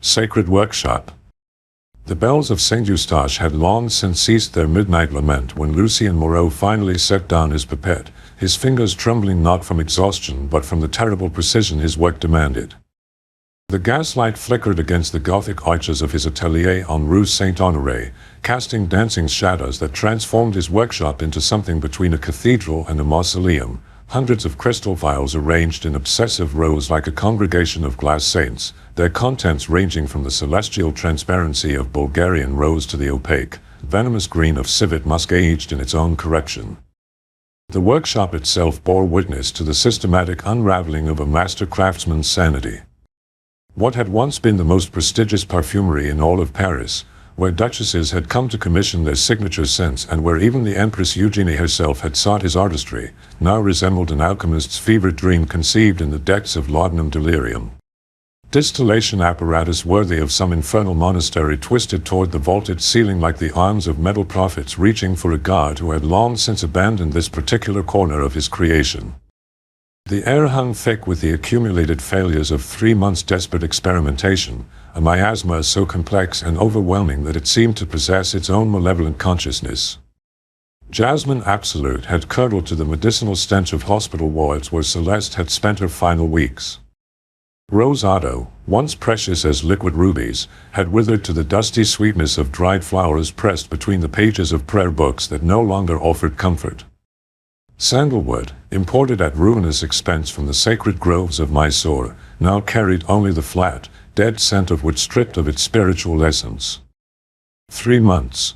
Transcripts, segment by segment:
Sacred Workshop. The bells of St. Eustache had long since ceased their midnight lament when Lucien Moreau finally set down his pipette, his fingers trembling not from exhaustion but from the terrible precision his work demanded. The gaslight flickered against the Gothic arches of his atelier on Rue Saint-Honoré, casting dancing shadows that transformed his workshop into something between a cathedral and a mausoleum, hundreds of crystal vials arranged in obsessive rows like a congregation of glass saints, their contents ranging from the celestial transparency of Bulgarian rose to the opaque, venomous green of civet musk aged in its own correction. The workshop itself bore witness to the systematic unraveling of a master craftsman's sanity. What had once been the most prestigious perfumery in all of Paris, where duchesses had come to commission their signature scents and where even the Empress Eugenie herself had sought his artistry, now resembled an alchemist's fevered dream conceived in the depths of laudanum delirium. Distillation apparatus worthy of some infernal monastery twisted toward the vaulted ceiling like the arms of metal prophets reaching for a god who had long since abandoned this particular corner of his creation. The air hung thick with the accumulated failures of 3 months' desperate experimentation, a miasma so complex and overwhelming that it seemed to possess its own malevolent consciousness. Jasmine Absolute had curdled to the medicinal stench of hospital wards where Celeste had spent her final weeks. Rose Otto, once precious as liquid rubies, had withered to the dusty sweetness of dried flowers pressed between the pages of prayer books that no longer offered comfort. Sandalwood, imported at ruinous expense from the sacred groves of Mysore, now carried only the flat, dead scent of which stripped of its spiritual essence. 3 months.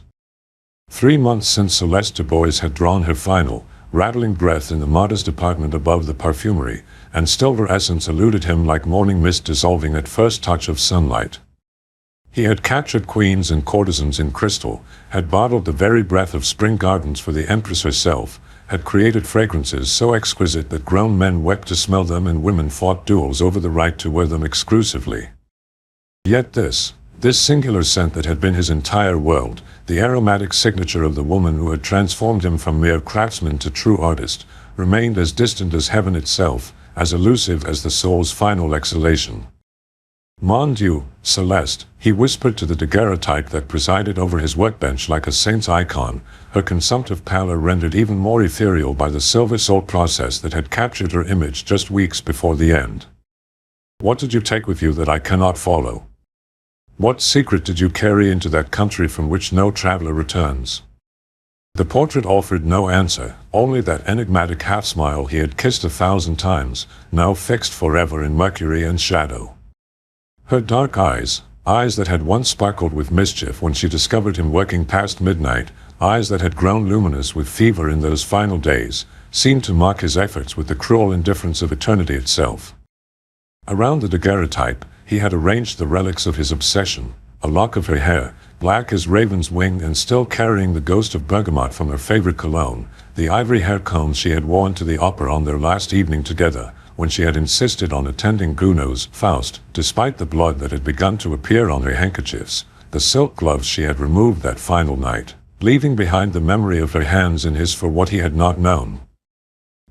3 months since Celeste Dubois had drawn her final, rattling breath in the modest apartment above the perfumery, and still her essence eluded him like morning mist dissolving at first touch of sunlight. He had captured queens and courtesans in crystal, had bottled the very breath of spring gardens for the Empress herself, had created fragrances so exquisite that grown men wept to smell them and women fought duels over the right to wear them exclusively. Yet this singular scent that had been his entire world, the aromatic signature of the woman who had transformed him from mere craftsman to true artist, remained as distant as heaven itself, as elusive as the soul's final exhalation. Mon Dieu, Celeste, he whispered to the daguerreotype that presided over his workbench like a saint's icon, her consumptive pallor rendered even more ethereal by the silver salt process that had captured her image just weeks before the end. What did you take with you that I cannot follow? What secret did you carry into that country from which no traveler returns? The portrait offered no answer, only that enigmatic half-smile he had kissed 1,000 times, now fixed forever in mercury and shadow. Her dark eyes that had once sparkled with mischief when she discovered him working past midnight, eyes that had grown luminous with fever in those final days, seemed to mock his efforts with the cruel indifference of eternity itself. Around the daguerreotype, he had arranged the relics of his obsession, a lock of her hair, black as raven's wing and still carrying the ghost of bergamot from her favorite cologne, the ivory hair combs she had worn to the opera on their last evening together, when she had insisted on attending Gounod's Faust, despite the blood that had begun to appear on her handkerchiefs, the silk gloves she had removed that final night, leaving behind the memory of her hands in his for what he had not known.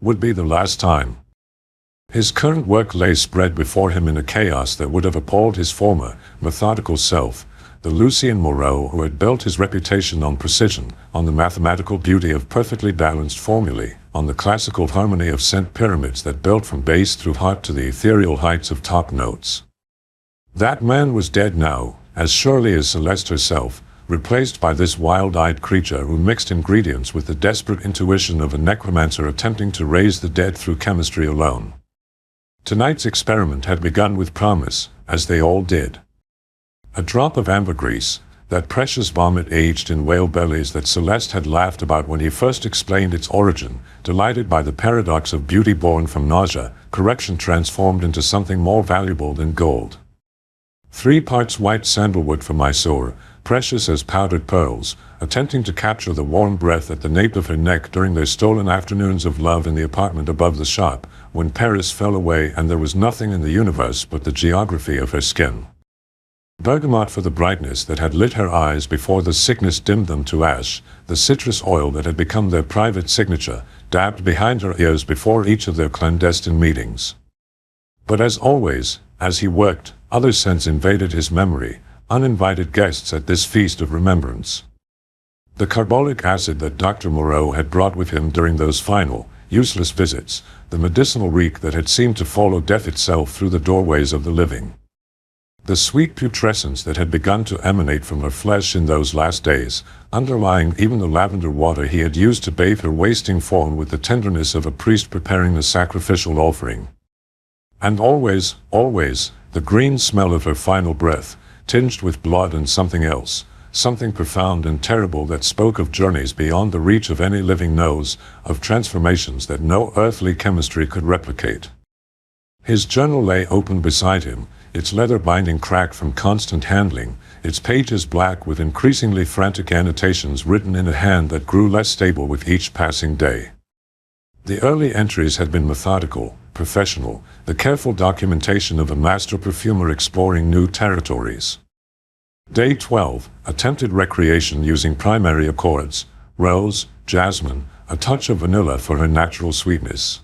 Would be the last time. His current work lay spread before him in a chaos that would have appalled his former, methodical self, the Lucien Moreau who had built his reputation on precision, on the mathematical beauty of perfectly balanced formulae, on the classical harmony of scent pyramids that built from base through heart to the ethereal heights of top notes. That man was dead now, as surely as Celeste herself, replaced by this wild-eyed creature who mixed ingredients with the desperate intuition of a necromancer attempting to raise the dead through chemistry alone. Tonight's experiment had begun with promise, as they all did. A drop of ambergris, that precious vomit aged in whale bellies that Celeste had laughed about when he first explained its origin, delighted by the paradox of beauty born from nausea, correction transformed into something more valuable than gold. 3 parts white sandalwood from Mysore, precious as powdered pearls, attempting to capture the warm breath at the nape of her neck during their stolen afternoons of love in the apartment above the shop, when Paris fell away and there was nothing in the universe but the geography of her skin. Bergamot for the brightness that had lit her eyes before the sickness dimmed them to ash, the citrus oil that had become their private signature, dabbed behind her ears before each of their clandestine meetings. But as always, as he worked, Other scents invaded his memory, uninvited guests at this feast of remembrance. The carbolic acid that Dr. Moreau had brought with him during those final, useless visits, the medicinal reek that had seemed to follow death itself through the doorways of the living. The sweet putrescence that had begun to emanate from her flesh in those last days, underlying even the lavender water he had used to bathe her wasting form with the tenderness of a priest preparing the sacrificial offering. And always, always, the green smell of her final breath, tinged with blood and something else, something profound and terrible that spoke of journeys beyond the reach of any living nose, of transformations that no earthly chemistry could replicate. His journal lay open beside him, its leather binding cracked from constant handling, its pages black with increasingly frantic annotations written in a hand that grew less stable with each passing day. The early entries had been methodical, professional, the careful documentation of a master perfumer exploring new territories. Day 12, attempted recreation using primary accords, rose, jasmine, a touch of vanilla for her natural sweetness.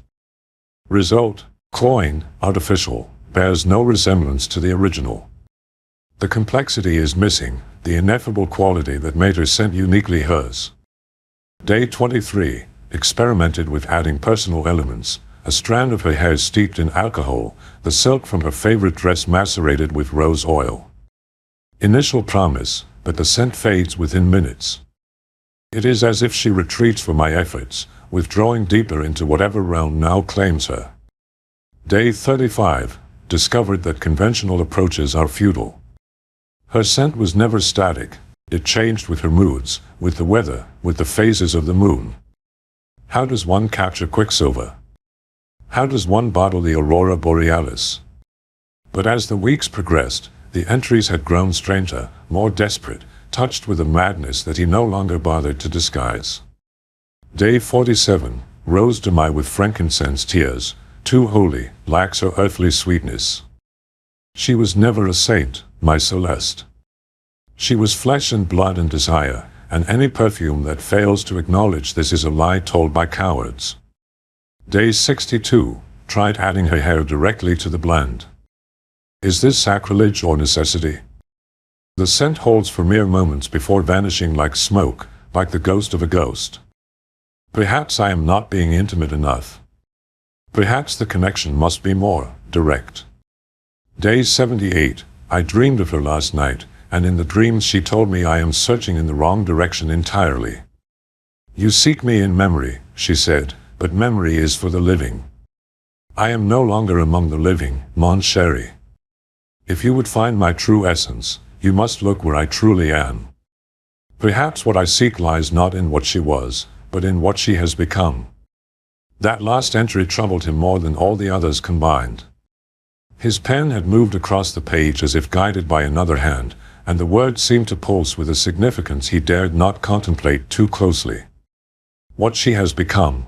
Result, cloying, artificial, bears no resemblance to the original. The complexity is missing, the ineffable quality that made her scent uniquely hers. Day 23, experimented with adding personal elements, a strand of her hair steeped in alcohol, the silk from her favorite dress macerated with rose oil. Initial promise, but the scent fades within minutes. It is as if she retreats from my efforts, withdrawing deeper into whatever realm now claims her. Day 35, discovered that conventional approaches are futile. Her scent was never static, it changed with her moods, with the weather, with the phases of the moon. How does one capture quicksilver? How does one bottle the aurora borealis? But as the weeks progressed, the entries had grown stranger, more desperate, touched with a madness that he no longer bothered to disguise. Day 47, Rose de Mai with frankincense tears, too holy, lacks her earthly sweetness. She was never a saint, my Celeste. She was flesh and blood and desire, and any perfume that fails to acknowledge this is a lie told by cowards. Day 62, tried adding her hair directly to the blend. Is this sacrilege or necessity? The scent holds for mere moments before vanishing like smoke, like the ghost of a ghost. Perhaps I am not being intimate enough. Perhaps the connection must be more direct. Day 78, I dreamed of her last night, and in the dreams she told me I am searching in the wrong direction entirely. You seek me in memory, she said, but memory is for the living. I am no longer among the living, mon chéri. If you would find my true essence, you must look where I truly am. Perhaps what I seek lies not in what she was, but in what she has become. That last entry troubled him more than all the others combined. His pen had moved across the page as if guided by another hand, and the words seemed to pulse with a significance he dared not contemplate too closely. What she has become.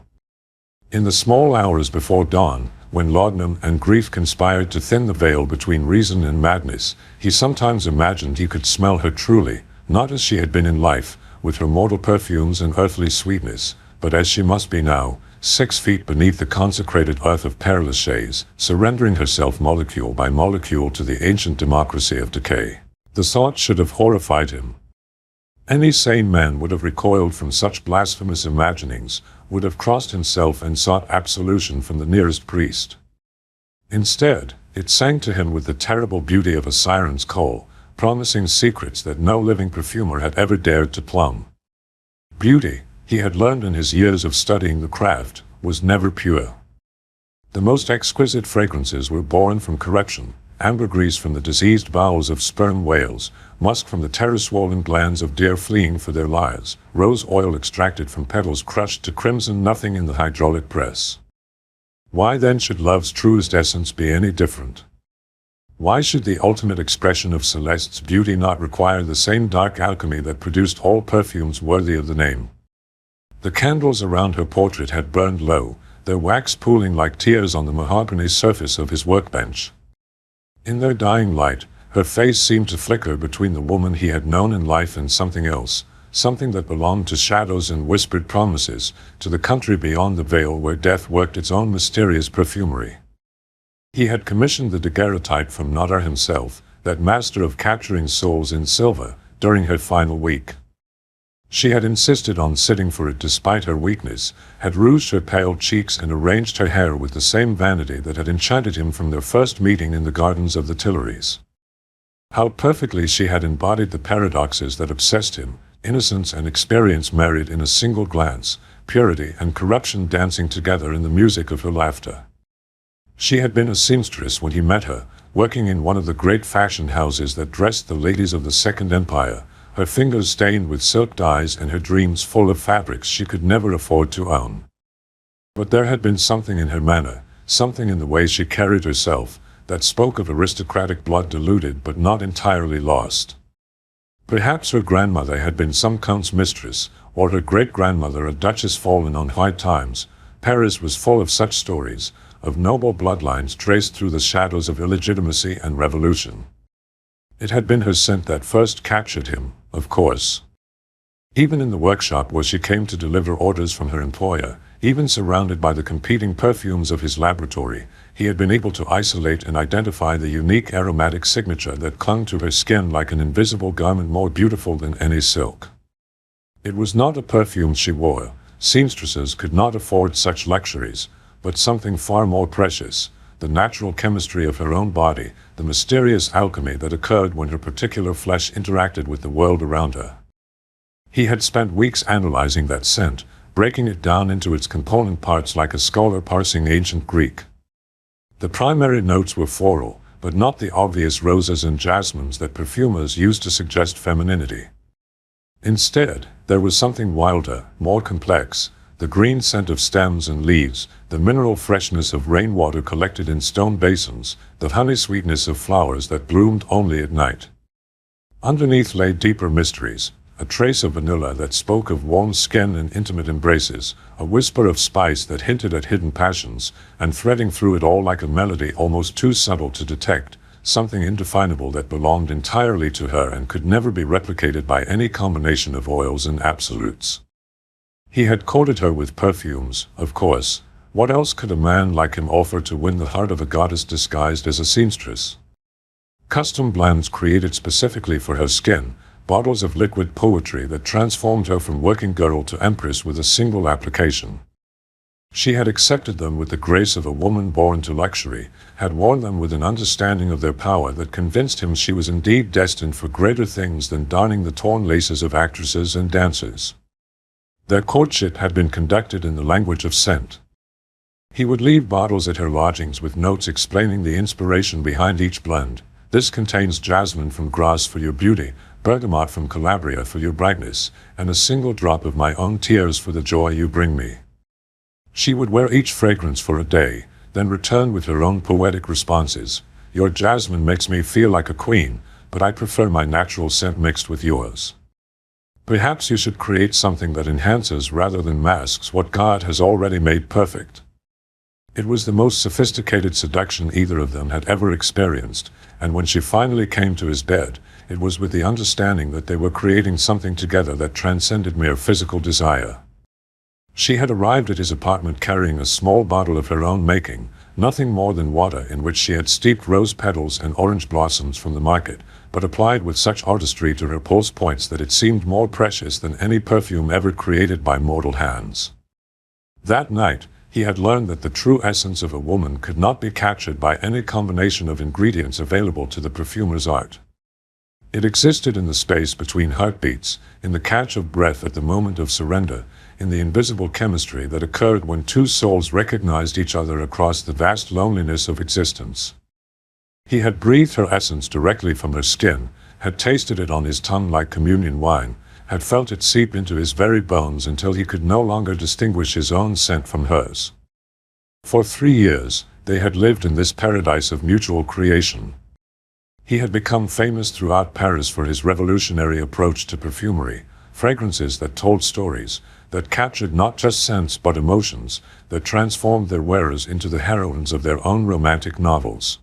In the small hours before dawn, when laudanum and grief conspired to thin the veil between reason and madness, he sometimes imagined he could smell her truly, not as she had been in life, with her mortal perfumes and earthly sweetness, but as she must be now, 6 feet beneath the consecrated earth of Père Lachaise, surrendering herself molecule by molecule to the ancient democracy of decay. The thought should have horrified him. Any sane man would have recoiled from such blasphemous imaginings, would have crossed himself and sought absolution from the nearest priest. Instead, it sang to him with the terrible beauty of a siren's call, promising secrets that no living perfumer had ever dared to plumb. Beauty, he had learned in his years of studying the craft, was never pure. The most exquisite fragrances were born from corruption, ambergris from the diseased bowels of sperm whales, musk from the terror-swollen glands of deer fleeing for their lives, rose oil extracted from petals crushed to crimson nothing in the hydraulic press. Why then should love's truest essence be any different? Why should the ultimate expression of Celeste's beauty not require the same dark alchemy that produced all perfumes worthy of the name? The candles around her portrait had burned low, their wax pooling like tears on the mahogany surface of his workbench. In their dying light, her face seemed to flicker between the woman he had known in life and something else, something that belonged to shadows and whispered promises, to the country beyond the veil where death worked its own mysterious perfumery. He had commissioned the daguerreotype from Nodar himself, that master of capturing souls in silver, during her final week. She had insisted on sitting for it despite her weakness, had rouged her pale cheeks and arranged her hair with the same vanity that had enchanted him from their first meeting in the gardens of the Tuileries. How perfectly she had embodied the paradoxes that obsessed him, innocence and experience married in a single glance, purity and corruption dancing together in the music of her laughter. She had been a seamstress when he met her, working in one of the great fashion houses that dressed the ladies of the Second Empire, her fingers stained with silk dyes and her dreams full of fabrics she could never afford to own. But there had been something in her manner, something in the way she carried herself, that spoke of aristocratic blood diluted but not entirely lost. Perhaps her grandmother had been some count's mistress, or her great-grandmother a duchess fallen on high times. Paris was full of such stories, of noble bloodlines traced through the shadows of illegitimacy and revolution. It had been her scent that first captured him, of course. Even in the workshop where she came to deliver orders from her employer, even surrounded by the competing perfumes of his laboratory, he had been able to isolate and identify the unique aromatic signature that clung to her skin like an invisible garment more beautiful than any silk. It was not a perfume she wore, seamstresses could not afford such luxuries, but something far more precious, the natural chemistry of her own body, the mysterious alchemy that occurred when her particular flesh interacted with the world around her. He had spent weeks analyzing that scent, breaking it down into its component parts like a scholar parsing ancient Greek. The primary notes were floral, but not the obvious roses and jasmines that perfumers use to suggest femininity. Instead, there was something wilder, more complex, the green scent of stems and leaves, the mineral freshness of rainwater collected in stone basins, the honey sweetness of flowers that bloomed only at night. Underneath lay deeper mysteries, a trace of vanilla that spoke of warm skin and intimate embraces, a whisper of spice that hinted at hidden passions, and threading through it all like a melody almost too subtle to detect, something indefinable that belonged entirely to her and could never be replicated by any combination of oils and absolutes. He had courted her with perfumes, of course. What else could a man like him offer to win the heart of a goddess disguised as a seamstress? Custom blends created specifically for her skin, bottles of liquid poetry that transformed her from working girl to empress with a single application. She had accepted them with the grace of a woman born to luxury, had worn them with an understanding of their power that convinced him she was indeed destined for greater things than darning the torn laces of actresses and dancers. Their courtship had been conducted in the language of scent. He would leave bottles at her lodgings with notes explaining the inspiration behind each blend. This contains jasmine from Grasse for your beauty, bergamot from Calabria for your brightness, and a single drop of my own tears for the joy you bring me. She would wear each fragrance for a day, then return with her own poetic responses. Your jasmine makes me feel like a queen, but I prefer my natural scent mixed with yours. Perhaps you should create something that enhances rather than masks what God has already made perfect. It was the most sophisticated seduction either of them had ever experienced, and when she finally came to his bed, it was with the understanding that they were creating something together that transcended mere physical desire. She had arrived at his apartment carrying a small bottle of her own making, nothing more than water in which she had steeped rose petals and orange blossoms from the market, but applied with such artistry to her pulse points that it seemed more precious than any perfume ever created by mortal hands. That night, he had learned that the true essence of a woman could not be captured by any combination of ingredients available to the perfumer's art. It existed in the space between heartbeats, in the catch of breath at the moment of surrender, in the invisible chemistry that occurred when two souls recognized each other across the vast loneliness of existence. He had breathed her essence directly from her skin, had tasted it on his tongue like communion wine, had felt it seep into his very bones until he could no longer distinguish his own scent from hers. For 3 years, they had lived in this paradise of mutual creation. He had become famous throughout Paris for his revolutionary approach to perfumery, fragrances that told stories, that captured not just scents but emotions, that transformed their wearers into the heroines of their own romantic novels.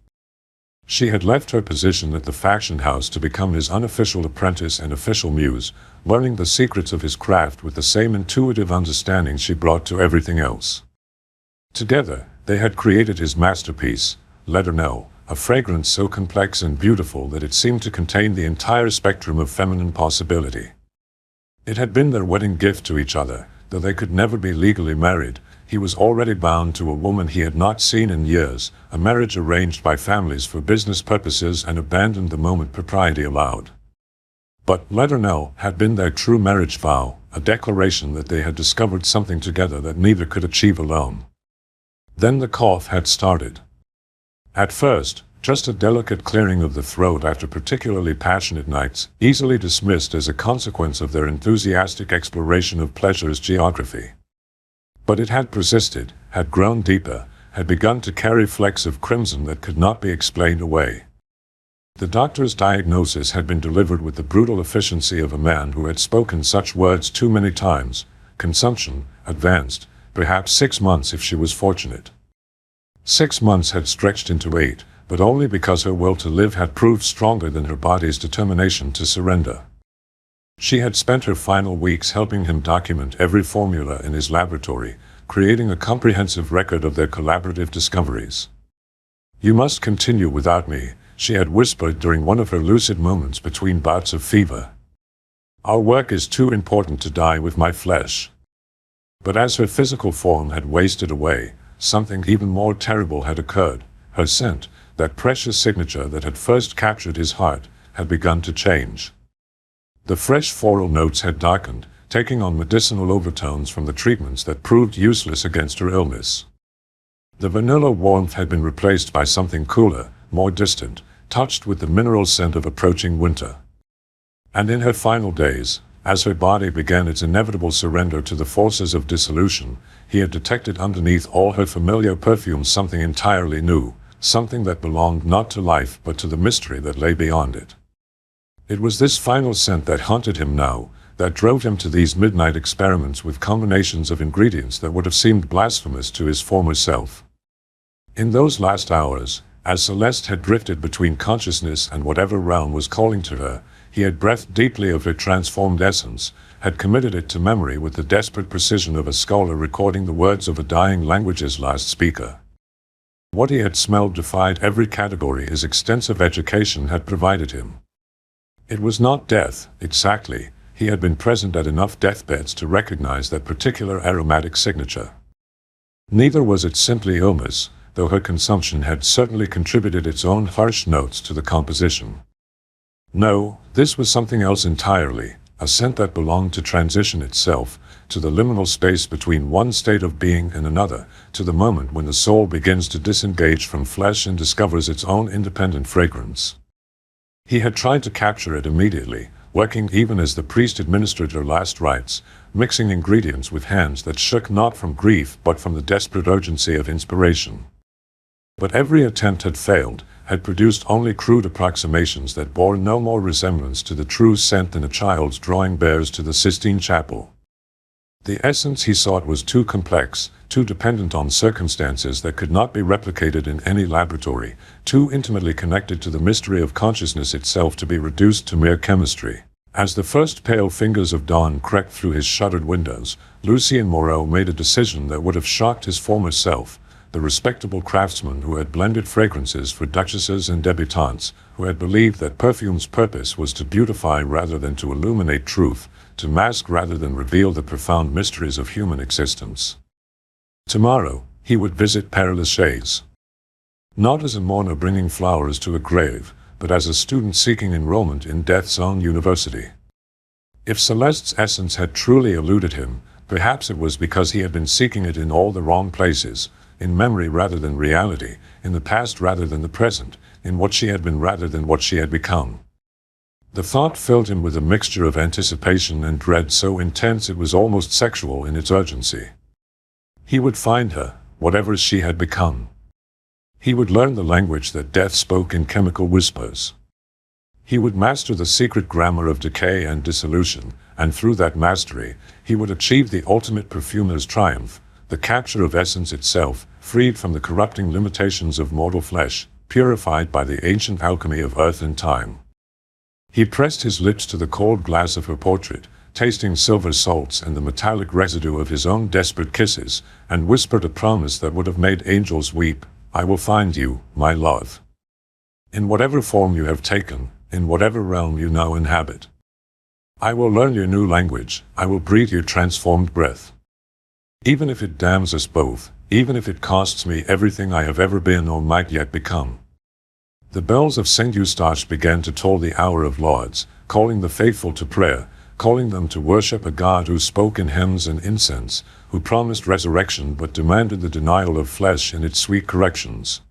She had left her position at the fashion house to become his unofficial apprentice and official muse, learning the secrets of his craft with the same intuitive understanding she brought to everything else. Together, they had created his masterpiece, Ledernel, a fragrance so complex and beautiful that it seemed to contain the entire spectrum of feminine possibility. It had been their wedding gift to each other, though they could never be legally married. He was already bound to a woman he had not seen in years, a marriage arranged by families for business purposes and abandoned the moment propriety allowed. But Ledernel had been their true marriage vow, a declaration that they had discovered something together that neither could achieve alone. Then the cough had started. At first, just a delicate clearing of the throat after particularly passionate nights, easily dismissed as a consequence of their enthusiastic exploration of pleasure's geography. But it had persisted, had grown deeper, had begun to carry flecks of crimson that could not be explained away. The doctor's diagnosis had been delivered with the brutal efficiency of a man who had spoken such words too many times: consumption, advanced, perhaps 6 months if she was fortunate. 6 months had stretched into 8, but only because her will to live had proved stronger than her body's determination to surrender. She had spent her final weeks helping him document every formula in his laboratory, creating a comprehensive record of their collaborative discoveries. "You must continue without me," she had whispered during one of her lucid moments between bouts of fever. "Our work is too important to die with my flesh." But as her physical form had wasted away, something even more terrible had occurred. Her scent, that precious signature that had first captured his heart, had begun to change. The fresh floral notes had darkened, taking on medicinal overtones from the treatments that proved useless against her illness. The vanilla warmth had been replaced by something cooler, more distant, touched with the mineral scent of approaching winter. And in her final days, as her body began its inevitable surrender to the forces of dissolution, he had detected underneath all her familiar perfumes something entirely new, something that belonged not to life but to the mystery that lay beyond it. It was this final scent that haunted him now, that drove him to these midnight experiments with combinations of ingredients that would have seemed blasphemous to his former self. In those last hours, as Celeste had drifted between consciousness and whatever realm was calling to her, he had breathed deeply of her transformed essence, had committed it to memory with the desperate precision of a scholar recording the words of a dying language's last speaker. What he had smelled defied every category his extensive education had provided him. It was not death, exactly. He had been present at enough deathbeds to recognize that particular aromatic signature. Neither was it simply illness, though her consumption had certainly contributed its own harsh notes to the composition. No, this was something else entirely, a scent that belonged to transition itself, to the liminal space between one state of being and another, to the moment when the soul begins to disengage from flesh and discovers its own independent fragrance. He had tried to capture it immediately, working even as the priest administered her last rites, mixing ingredients with hands that shook not from grief but from the desperate urgency of inspiration. But every attempt had failed, had produced only crude approximations that bore no more resemblance to the true scent than a child's drawing bears to the Sistine Chapel. The essence he sought was too complex, too dependent on circumstances that could not be replicated in any laboratory, too intimately connected to the mystery of consciousness itself to be reduced to mere chemistry. As the first pale fingers of dawn crept through his shuttered windows, Lucien Moreau made a decision that would have shocked his former self, the respectable craftsman who had blended fragrances for duchesses and debutantes, who had believed that perfume's purpose was to beautify rather than to illuminate truth, to mask rather than reveal the profound mysteries of human existence. Tomorrow, he would visit Père Lachaise. Not as a mourner bringing flowers to a grave, but as a student seeking enrollment in death's own university. If Celeste's essence had truly eluded him, perhaps it was because he had been seeking it in all the wrong places, in memory rather than reality, in the past rather than the present, in what she had been rather than what she had become. The thought filled him with a mixture of anticipation and dread so intense it was almost sexual in its urgency. He would find her, whatever she had become. He would learn the language that death spoke in chemical whispers. He would master the secret grammar of decay and dissolution, and through that mastery, he would achieve the ultimate perfumer's triumph, the capture of essence itself, freed from the corrupting limitations of mortal flesh, purified by the ancient alchemy of earth and time. He pressed his lips to the cold glass of her portrait, tasting silver salts and the metallic residue of his own desperate kisses, and whispered a promise that would have made angels weep, I will find you, my love. In whatever form you have taken, in whatever realm you now inhabit. I will learn your new language, I will breathe your transformed breath. Even if it damns us both, even if it costs me everything I have ever been or might yet become. The bells of St. Eustache began to toll the hour of lauds, calling the faithful to prayer, calling them to worship a God who spoke in hymns and incense, who promised resurrection but demanded the denial of flesh in its sweet corrections.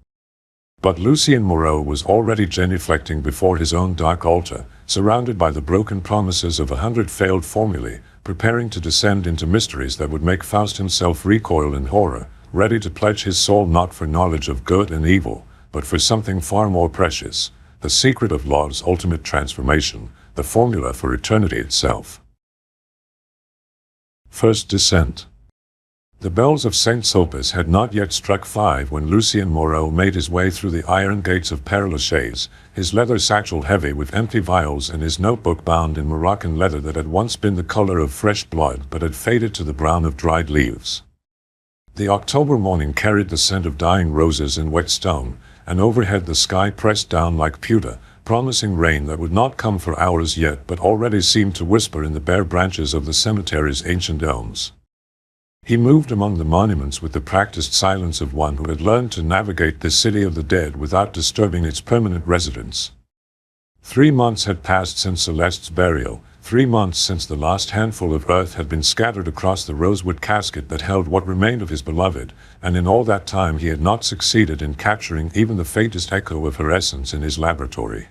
But Lucien Moreau was already genuflecting before his own dark altar, surrounded by the broken promises of 100 failed formulae, preparing to descend into mysteries that would make Faust himself recoil in horror, ready to pledge his soul not for knowledge of good and evil, but for something far more precious, the secret of love's ultimate transformation, the formula for eternity itself. First Descent. The bells of St. Sulpice had not yet struck 5 when Lucien Moreau made his way through the iron gates of Père Lachaise, his leather satchel heavy with empty vials and his notebook bound in Moroccan leather that had once been the color of fresh blood but had faded to the brown of dried leaves. The October morning carried the scent of dying roses and wet stone, and overhead the sky pressed down like pewter, promising rain that would not come for hours yet but already seemed to whisper in the bare branches of the cemetery's ancient elms. He moved among the monuments with the practiced silence of one who had learned to navigate this city of the dead without disturbing its permanent residents. 3 months had passed since Celeste's burial, 3 months since the last handful of earth had been scattered across the rosewood casket that held what remained of his beloved, and in all that time he had not succeeded in capturing even the faintest echo of her essence in his laboratory.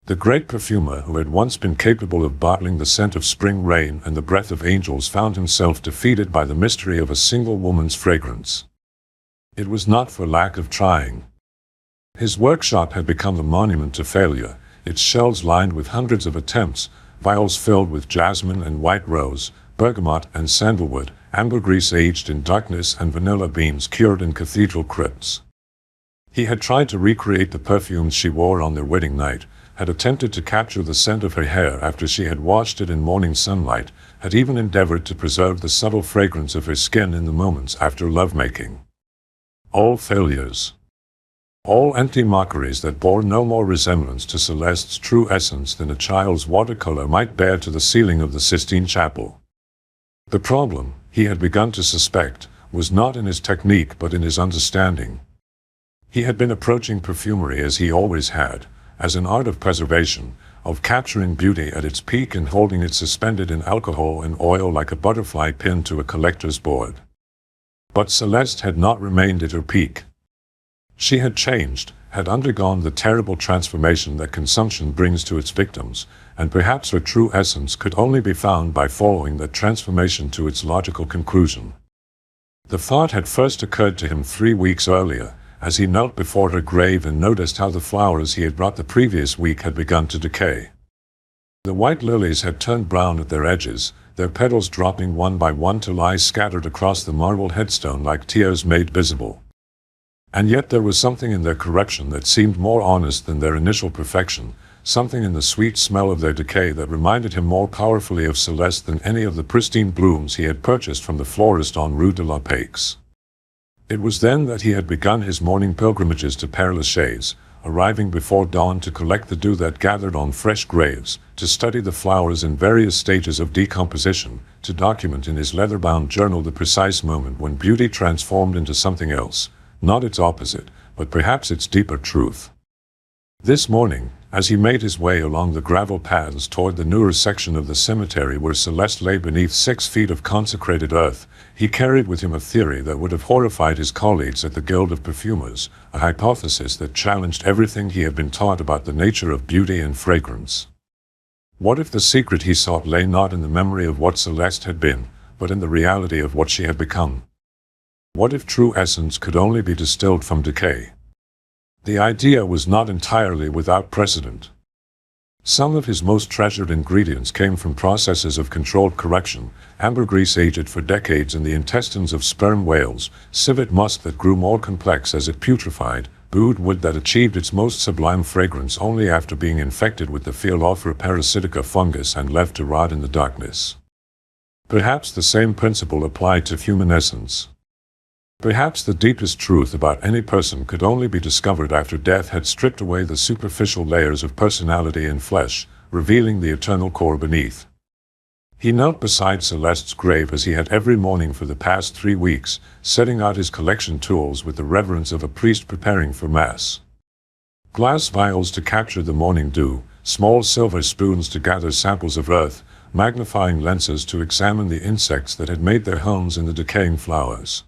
The great perfumer who had once been capable of bottling the scent of spring rain and the breath of angels found himself defeated by the mystery of a single woman's fragrance. It was not for lack of trying. His workshop had become a monument to failure, its shelves lined with hundreds of attempts, vials filled with jasmine and white rose, bergamot and sandalwood, ambergris aged in darkness and vanilla beans cured in cathedral crypts. He had tried to recreate the perfumes she wore on their wedding night, had attempted to capture the scent of her hair after she had washed it in morning sunlight, had even endeavored to preserve the subtle fragrance of her skin in the moments after lovemaking. All failures. All empty mockeries that bore no more resemblance to Celeste's true essence than a child's watercolor might bear to the ceiling of the Sistine Chapel. The problem, he had begun to suspect, was not in his technique but in his understanding. He had been approaching perfumery as he always had, as an art of preservation, of capturing beauty at its peak and holding it suspended in alcohol and oil like a butterfly pinned to a collector's board. But Celeste had not remained at her peak. She had changed, had undergone the terrible transformation that consumption brings to its victims, and perhaps her true essence could only be found by following that transformation to its logical conclusion. The thought had first occurred to him 3 weeks earlier, as he knelt before her grave and noticed how the flowers he had brought the previous week had begun to decay. The white lilies had turned brown at their edges, their petals dropping one by one to lie scattered across the marble headstone like tears made visible. And yet there was something in their corruption that seemed more honest than their initial perfection, something in the sweet smell of their decay that reminded him more powerfully of Celeste than any of the pristine blooms he had purchased from the florist on Rue de la Paix. It was then that he had begun his morning pilgrimages to Père Lachaise, arriving before dawn to collect the dew that gathered on fresh graves, to study the flowers in various stages of decomposition, to document in his leather-bound journal the precise moment when beauty transformed into something else, not its opposite, but perhaps its deeper truth. This morning, as he made his way along the gravel paths toward the newer section of the cemetery where Celeste lay beneath 6 feet of consecrated earth, he carried with him a theory that would have horrified his colleagues at the Guild of Perfumers, a hypothesis that challenged everything he had been taught about the nature of beauty and fragrance. What if the secret he sought lay not in the memory of what Celeste had been, but in the reality of what she had become? What if true essence could only be distilled from decay? The idea was not entirely without precedent. Some of his most treasured ingredients came from processes of controlled correction, ambergris aged for decades in the intestines of sperm whales, civet musk that grew more complex as it putrefied, oud wood that achieved its most sublime fragrance only after being infected with the Phyllophora parasitica fungus and left to rot in the darkness. Perhaps the same principle applied to human essence. Perhaps the deepest truth about any person could only be discovered after death had stripped away the superficial layers of personality and flesh, revealing the eternal core beneath. He knelt beside Celeste's grave as he had every morning for the past 3 weeks, setting out his collection tools with the reverence of a priest preparing for Mass. Glass vials to capture the morning dew, small silver spoons to gather samples of earth, magnifying lenses to examine the insects that had made their homes in the decaying flowers.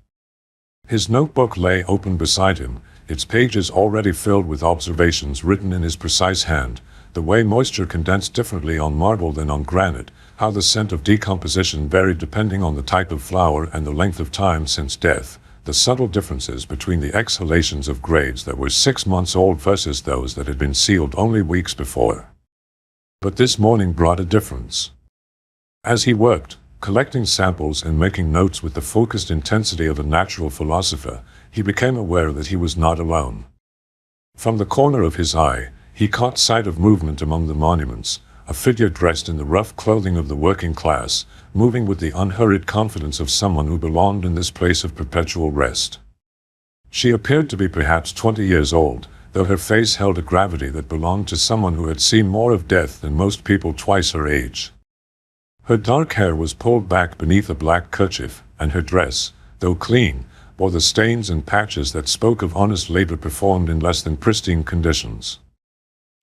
His notebook lay open beside him, its pages already filled with observations written in his precise hand, the way moisture condensed differently on marble than on granite, how the scent of decomposition varied depending on the type of flower and the length of time since death, the subtle differences between the exhalations of grades that were 6 months old versus those that had been sealed only weeks before. But this morning brought a difference. As he worked, collecting samples and making notes with the focused intensity of a natural philosopher, he became aware that he was not alone. From the corner of his eye, he caught sight of movement among the monuments, a figure dressed in the rough clothing of the working class, moving with the unhurried confidence of someone who belonged in this place of perpetual rest. She appeared to be perhaps 20 years old, though her face held a gravity that belonged to someone who had seen more of death than most people twice her age. Her dark hair was pulled back beneath a black kerchief, and her dress, though clean, bore the stains and patches that spoke of honest labor performed in less than pristine conditions.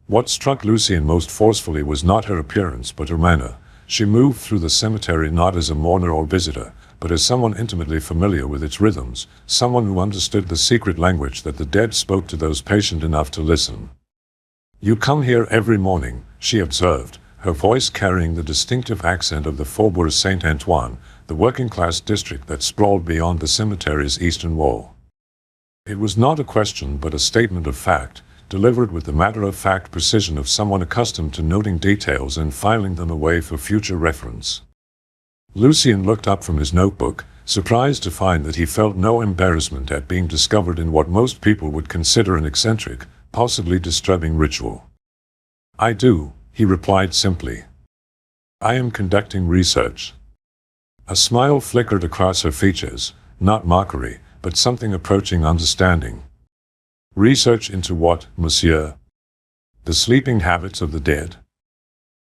What struck Lucien most forcefully was not her appearance but her manner. She moved through the cemetery not as a mourner or visitor, but as someone intimately familiar with its rhythms, someone who understood the secret language that the dead spoke to those patient enough to listen. "You come here every morning," she observed, her voice carrying the distinctive accent of the Faubourg Saint-Antoine, the working-class district that sprawled beyond the cemetery's eastern wall. It was not a question but a statement of fact, delivered with the matter-of-fact precision of someone accustomed to noting details and filing them away for future reference. Lucien looked up from his notebook, surprised to find that he felt no embarrassment at being discovered in what most people would consider an eccentric, possibly disturbing ritual. "I do," he replied simply. "I am conducting research." A smile flickered across her features, not mockery, but something approaching understanding. "Research into what, monsieur?" "The sleeping habits of the dead."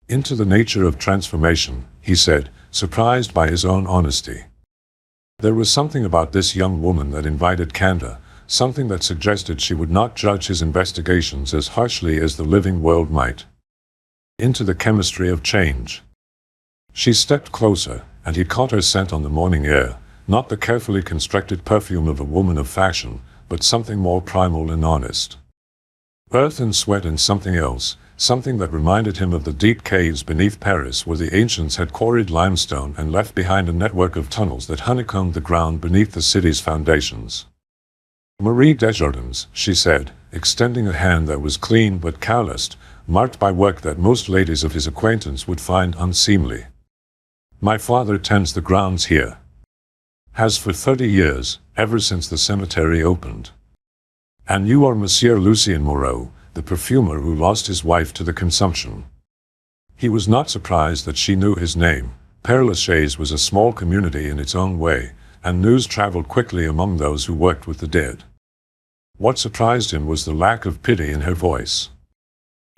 "Into the nature of transformation," he said, surprised by his own honesty. There was something about this young woman that invited candor, something that suggested she would not judge his investigations as harshly as the living world might. Into the chemistry of change. She stepped closer, and he caught her scent on the morning air, not the carefully constructed perfume of a woman of fashion, but something more primal and honest. Earth and sweat and something else, something that reminded him of the deep caves beneath Paris where the ancients had quarried limestone and left behind a network of tunnels that honeycombed the ground beneath the city's foundations. "Marie Desjardins," she said, extending a hand that was clean but calloused, marked by work that most ladies of his acquaintance would find unseemly. "My father tends the grounds here. Has for 30 years, ever since the cemetery opened. And you are Monsieur Lucien Moreau, the perfumer who lost his wife to the consumption." He was not surprised that she knew his name. Père Lachaise was a small community in its own way, and news traveled quickly among those who worked with the dead. What surprised him was the lack of pity in her voice.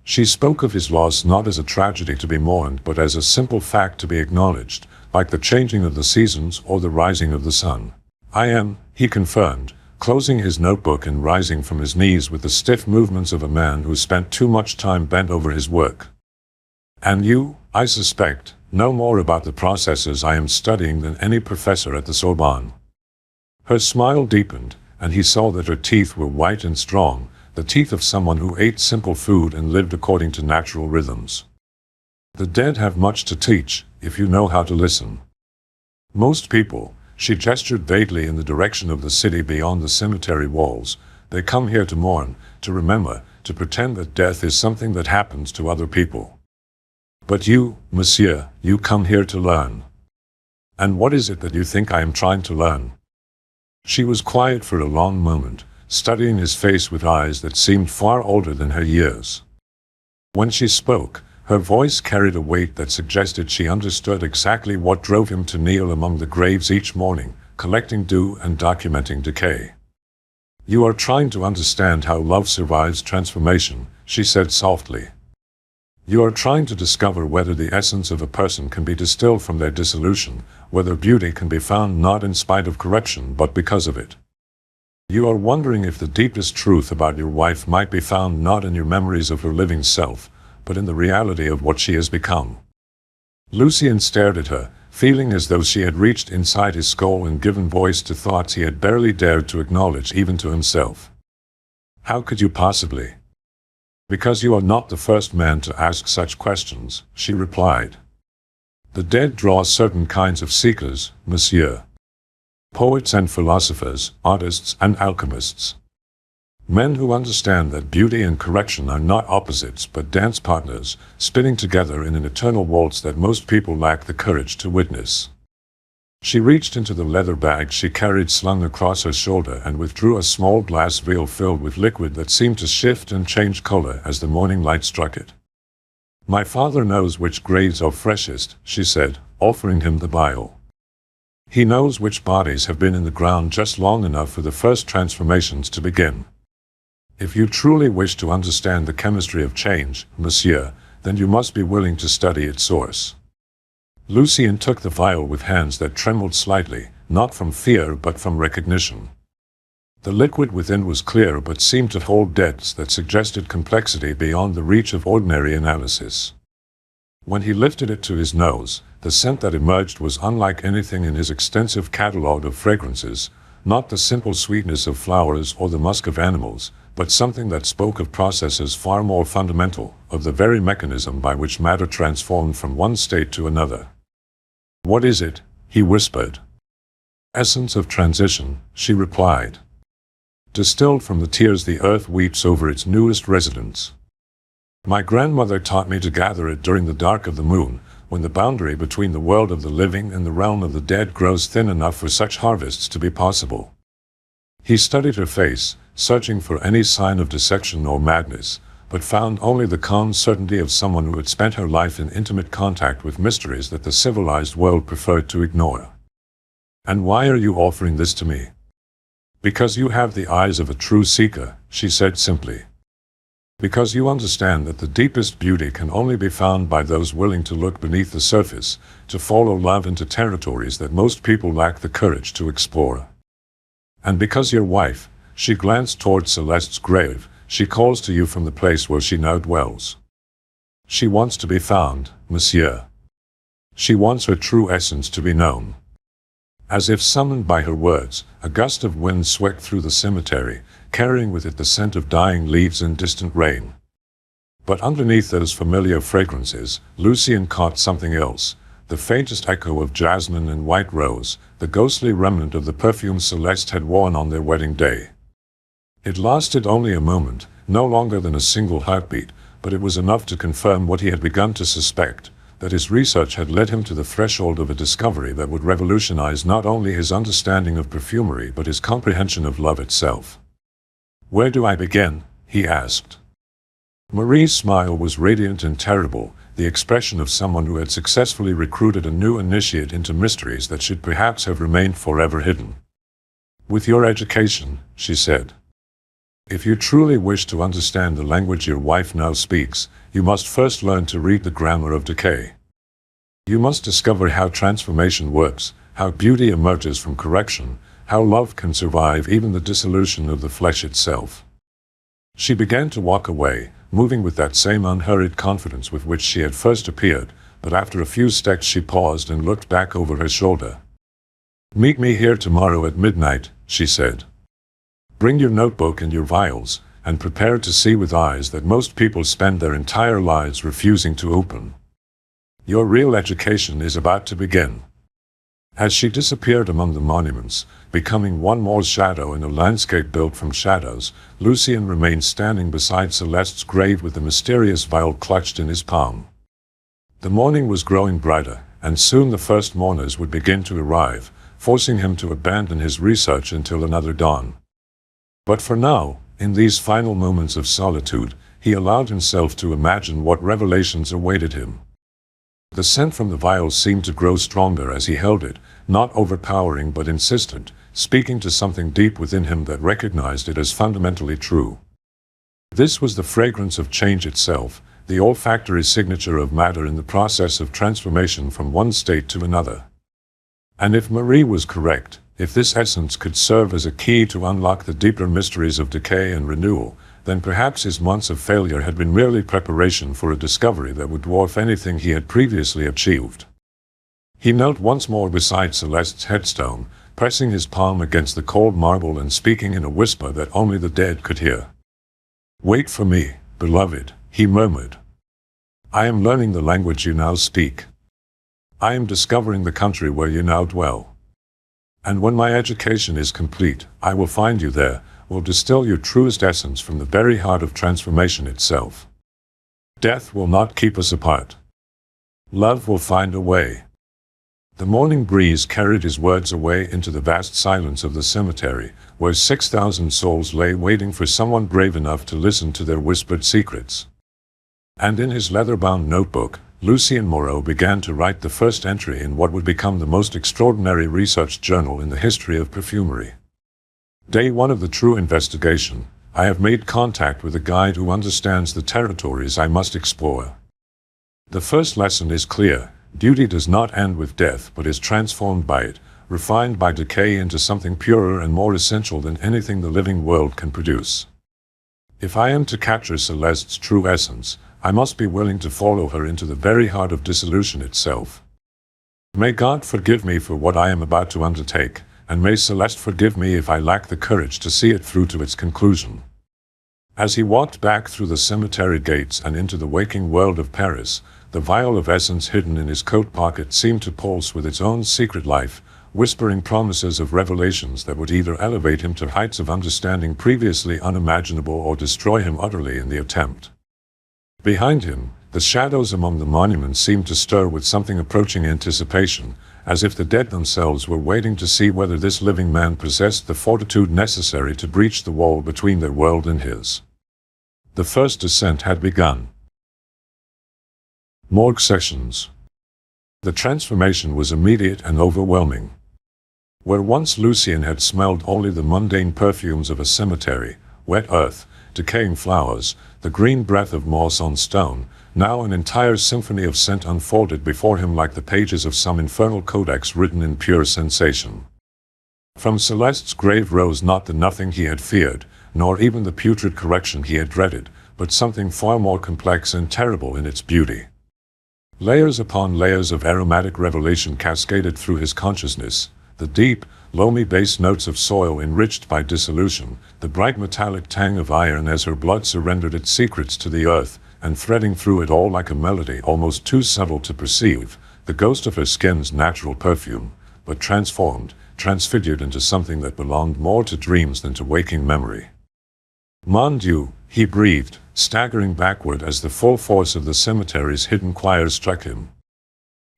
She spoke of his loss not as a tragedy to be mourned but as a simple fact to be acknowledged, like the changing of the seasons or the rising of the sun. "I am," he confirmed, closing his notebook and rising from his knees with the stiff movements of a man who spent too much time bent over his work. "And you, I suspect, know more about the processes I am studying than any professor at the Sorbonne." Her smile deepened, and he saw that her teeth were white and strong, the teeth of someone who ate simple food and lived according to natural rhythms. "The dead have much to teach, if you know how to listen. Most people," she gestured vaguely in the direction of the city beyond the cemetery walls, "they come here to mourn, to remember, to pretend that death is something that happens to other people. But you, monsieur, you come here to learn. And what is it that you think I am trying to learn?" She was quiet for a long moment, studying his face with eyes that seemed far older than her years. When she spoke, her voice carried a weight that suggested she understood exactly what drove him to kneel among the graves each morning, collecting dew and documenting decay. "You are trying to understand how love survives transformation," she said softly. "You are trying to discover whether the essence of a person can be distilled from their dissolution, whether beauty can be found not in spite of corruption but because of it. You are wondering if the deepest truth about your wife might be found not in your memories of her living self, but in the reality of what she has become." Lucien stared at her, feeling as though she had reached inside his skull and given voice to thoughts he had barely dared to acknowledge even to himself. "How could you possibly?" "Because you are not the first man to ask such questions," she replied. "The dead draw certain kinds of seekers, monsieur. Poets and philosophers, artists and alchemists. Men who understand that beauty and correction are not opposites but dance partners, spinning together in an eternal waltz that most people lack the courage to witness." She reached into the leather bag she carried slung across her shoulder and withdrew a small glass vial filled with liquid that seemed to shift and change color as the morning light struck it. "My father knows which graves are freshest," she said, offering him the vial. "He knows which bodies have been in the ground just long enough for the first transformations to begin. If you truly wish to understand the chemistry of change, monsieur, then you must be willing to study its source." Lucien took the vial with hands that trembled slightly, not from fear but from recognition. The liquid within was clear but seemed to hold depths that suggested complexity beyond the reach of ordinary analysis. When he lifted it to his nose, the scent that emerged was unlike anything in his extensive catalogue of fragrances, not the simple sweetness of flowers or the musk of animals, but something that spoke of processes far more fundamental, of the very mechanism by which matter transformed from one state to another. "What is it?" he whispered. "Essence of transition," she replied. "Distilled from the tears the earth weeps over its newest residents. My grandmother taught me to gather it during the dark of the moon, when the boundary between the world of the living and the realm of the dead grows thin enough for such harvests to be possible." He studied her face, searching for any sign of dissection or madness, but found only the calm certainty of someone who had spent her life in intimate contact with mysteries that the civilized world preferred to ignore. "And why are you offering this to me?" "Because you have the eyes of a true seeker," she said simply. "Because you understand that the deepest beauty can only be found by those willing to look beneath the surface, to follow love into territories that most people lack the courage to explore. And because your wife," she glanced towards Celeste's grave, "she calls to you from the place where she now dwells. She wants to be found, monsieur. She wants her true essence to be known." As if summoned by her words, a gust of wind swept through the cemetery, carrying with it the scent of dying leaves and distant rain. But underneath those familiar fragrances, Lucien caught something else, the faintest echo of jasmine and white rose, the ghostly remnant of the perfume Celeste had worn on their wedding day. It lasted only a moment, no longer than a single heartbeat, but it was enough to confirm what he had begun to suspect, that his research had led him to the threshold of a discovery that would revolutionize not only his understanding of perfumery but his comprehension of love itself. "Where do I begin?" he asked. Marie's smile was radiant and terrible, the expression of someone who had successfully recruited a new initiate into mysteries that should perhaps have remained forever hidden. "With your education," she said. "If you truly wish to understand the language your wife now speaks, you must first learn to read the grammar of decay. You must discover how transformation works, how beauty emerges from correction, how love can survive even the dissolution of the flesh itself." She began to walk away, moving with that same unhurried confidence with which she had first appeared, but after a few steps she paused and looked back over her shoulder. "Meet me here tomorrow at midnight," she said. "Bring your notebook and your vials, and prepare to see with eyes that most people spend their entire lives refusing to open. Your real education is about to begin." As she disappeared among the monuments, becoming one more shadow in a landscape built from shadows, Lucien remained standing beside Celeste's grave with the mysterious vial clutched in his palm. The morning was growing brighter, and soon the first mourners would begin to arrive, forcing him to abandon his research until another dawn. But for now, in these final moments of solitude, he allowed himself to imagine what revelations awaited him. The scent from the vial seemed to grow stronger as he held it, not overpowering but insistent, speaking to something deep within him that recognized it as fundamentally true. This was the fragrance of change itself, the olfactory signature of matter in the process of transformation from one state to another. And if Marie was correct, if this essence could serve as a key to unlock the deeper mysteries of decay and renewal, then perhaps his months of failure had been merely preparation for a discovery that would dwarf anything he had previously achieved. He knelt once more beside Celeste's headstone, pressing his palm against the cold marble and speaking in a whisper that only the dead could hear. "Wait for me, beloved," he murmured. "I am learning the language you now speak. I am discovering the country where you now dwell. And when my education is complete, I will find you there, will distill your truest essence from the very heart of transformation itself. Death will not keep us apart. Love will find a way." The morning breeze carried his words away into the vast silence of the cemetery, where 6,000 souls lay waiting for someone brave enough to listen to their whispered secrets. And in his leather-bound notebook, Lucien Moreau began to write the first entry in what would become the most extraordinary research journal in the history of perfumery. Day 1 of the true investigation. I have made contact with a guide who understands the territories I must explore. The first lesson is clear. Beauty does not end with death but is transformed by it, refined by decay into something purer and more essential than anything the living world can produce. If I am to capture Celeste's true essence, I must be willing to follow her into the very heart of dissolution itself. May God forgive me for what I am about to undertake, and may Celeste forgive me if I lack the courage to see it through to its conclusion. As he walked back through the cemetery gates and into the waking world of Paris, the vial of essence hidden in his coat pocket seemed to pulse with its own secret life, whispering promises of revelations that would either elevate him to heights of understanding previously unimaginable or destroy him utterly in the attempt. Behind him, the shadows among the monuments seemed to stir with something approaching anticipation, as if the dead themselves were waiting to see whether this living man possessed the fortitude necessary to breach the wall between their world and his. The first descent had begun. Morgue sessions. The transformation was immediate and overwhelming. Where once Lucien had smelled only the mundane perfumes of a cemetery, wet earth, decaying flowers, the green breath of moss on stone, now an entire symphony of scent unfolded before him like the pages of some infernal codex written in pure sensation. From Celeste's grave rose not the nothing he had feared, nor even the putrid correction he had dreaded, but something far more complex and terrible in its beauty. Layers upon layers of aromatic revelation cascaded through his consciousness, the deep, loamy bass notes of soil enriched by dissolution, the bright metallic tang of iron as her blood surrendered its secrets to the earth, and threading through it all like a melody almost too subtle to perceive, the ghost of her skin's natural perfume, but transformed, transfigured into something that belonged more to dreams than to waking memory. "Mon Dieu," he breathed, staggering backward as the full force of the cemetery's hidden choir struck him.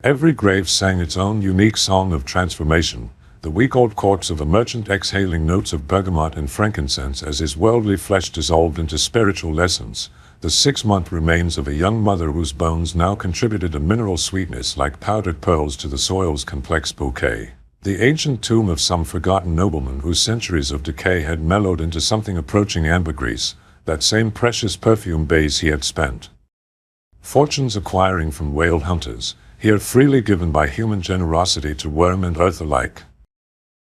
Every grave sang its own unique song of transformation, the week-old corpse of a merchant exhaling notes of bergamot and frankincense as his worldly flesh dissolved into spiritual lessons, the 6-month remains of a young mother whose bones now contributed a mineral sweetness like powdered pearls to the soil's complex bouquet, the ancient tomb of some forgotten nobleman whose centuries of decay had mellowed into something approaching ambergris, that same precious perfume base he had spent. Fortunes acquiring from whale hunters, here freely given by human generosity to worm and earth alike.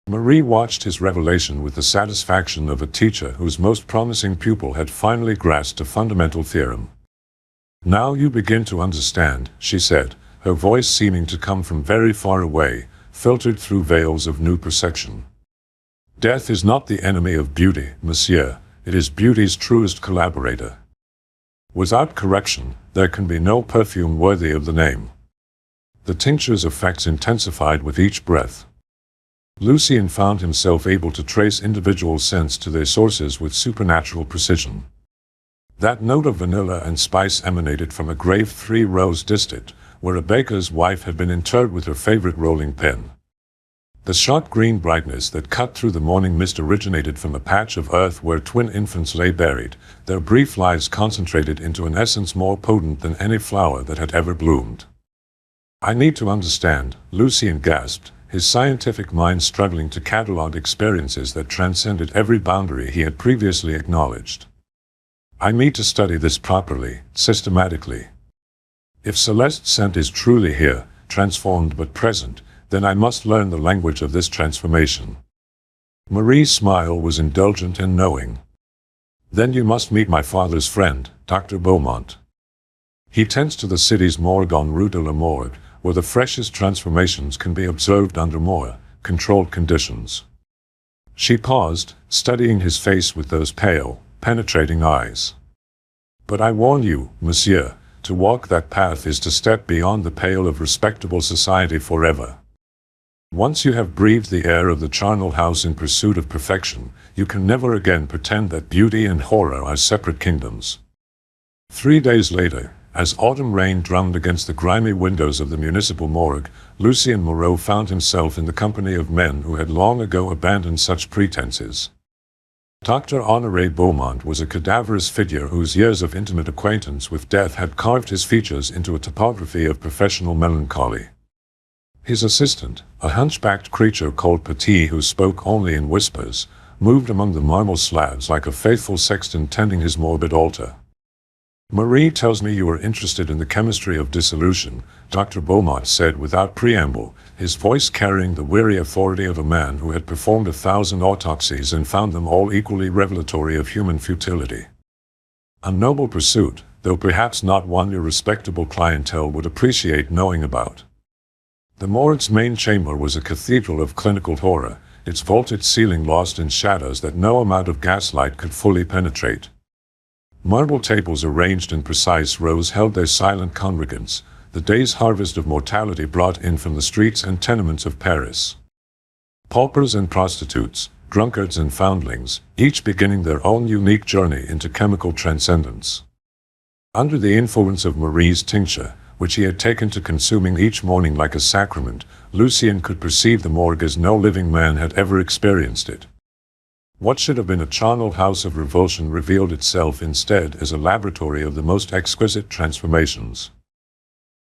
Marie watched his revelation with the satisfaction of a teacher whose most promising pupil had finally grasped a fundamental theorem. "Now you begin to understand," she said, her voice seeming to come from very far away, filtered through veils of new perception. "Death is not the enemy of beauty, monsieur, it is beauty's truest collaborator. Without correction, there can be no perfume worthy of the name." The tincture's effects intensified with each breath. Lucien found himself able to trace individual scents to their sources with supernatural precision. That note of vanilla and spice emanated from a grave 3 rows distant, where a baker's wife had been interred with her favorite rolling pin. The sharp green brightness that cut through the morning mist originated from a patch of earth where twin infants lay buried, their brief lives concentrated into an essence more potent than any flower that had ever bloomed. I need to understand, Lucien gasped, his scientific mind struggling to catalog experiences that transcended every boundary he had previously acknowledged. I need to study this properly, systematically. If Celeste's scent is truly here, transformed but present, then I must learn the language of this transformation. Marie's smile was indulgent and knowing. Then you must meet my father's friend, Dr. Beaumont. He tends to the city's morgue en route de la morgue, where the freshest transformations can be observed under more controlled conditions. She paused, studying his face with those pale, penetrating eyes. But I warn you, monsieur, to walk that path is to step beyond the pale of respectable society forever. Once you have breathed the air of the charnel house in pursuit of perfection, you can never again pretend that beauty and horror are separate kingdoms. 3 days later, as autumn rain drummed against the grimy windows of the municipal morgue, Lucien Moreau found himself in the company of men who had long ago abandoned such pretenses. Dr. Honoré Beaumont was a cadaverous figure whose years of intimate acquaintance with death had carved his features into a topography of professional melancholy. His assistant, a hunchbacked creature called Petit who spoke only in whispers, moved among the marble slabs like a faithful sexton tending his morbid altar. Marie tells me you are interested in the chemistry of dissolution, Dr. Beaumont said without preamble, his voice carrying the weary authority of a man who had performed 1,000 autopsies and found them all equally revelatory of human futility. A noble pursuit, though perhaps not one your respectable clientele would appreciate knowing about. The morgue's main chamber was a cathedral of clinical horror, its vaulted ceiling lost in shadows that no amount of gaslight could fully penetrate. Marble tables arranged in precise rows held their silent congregants, the day's harvest of mortality brought in from the streets and tenements of Paris. Paupers and prostitutes, drunkards and foundlings, each beginning their own unique journey into chemical transcendence. Under the influence of Marie's tincture, which he had taken to consuming each morning like a sacrament, Lucien could perceive the morgue as no living man had ever experienced it. What should have been a charnel house of revulsion revealed itself instead as a laboratory of the most exquisite transformations.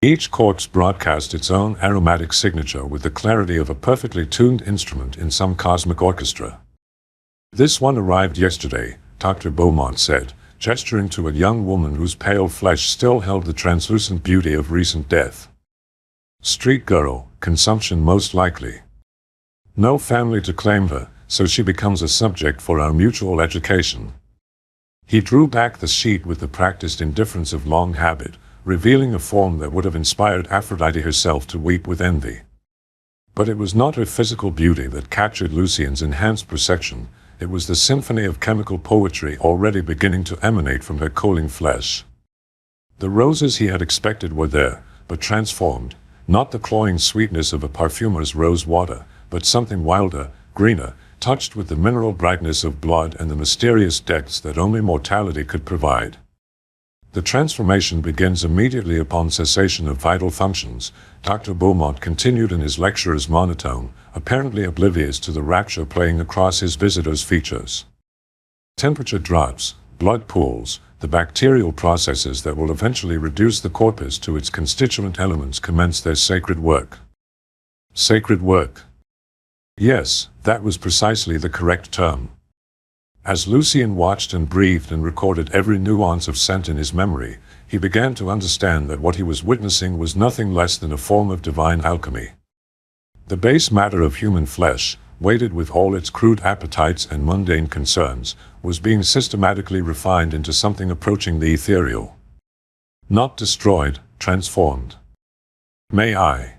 Each corpse broadcast its own aromatic signature with the clarity of a perfectly tuned instrument in some cosmic orchestra. This one arrived yesterday, Dr. Beaumont said, gesturing to a young woman whose pale flesh still held the translucent beauty of recent death. Street girl, consumption most likely. No family to claim her, so she becomes a subject for our mutual education. He drew back the sheet with the practiced indifference of long habit, revealing a form that would have inspired Aphrodite herself to weep with envy. But it was not her physical beauty that captured Lucien's enhanced perception, it was the symphony of chemical poetry already beginning to emanate from her cooling flesh. The roses he had expected were there, but transformed, not the cloying sweetness of a perfumer's rose water, but something wilder, greener, touched with the mineral brightness of blood and the mysterious depths that only mortality could provide. The transformation begins immediately upon cessation of vital functions, Dr. Beaumont continued in his lecturer's monotone, apparently oblivious to the rapture playing across his visitor's features. Temperature drops, blood pools, the bacterial processes that will eventually reduce the corpus to its constituent elements commence their sacred work. Sacred work. Yes, that was precisely the correct term. As Lucien watched and breathed and recorded every nuance of scent in his memory, he began to understand that what he was witnessing was nothing less than a form of divine alchemy. The base matter of human flesh, weighted with all its crude appetites and mundane concerns, was being systematically refined into something approaching the ethereal. Not destroyed, transformed. May I?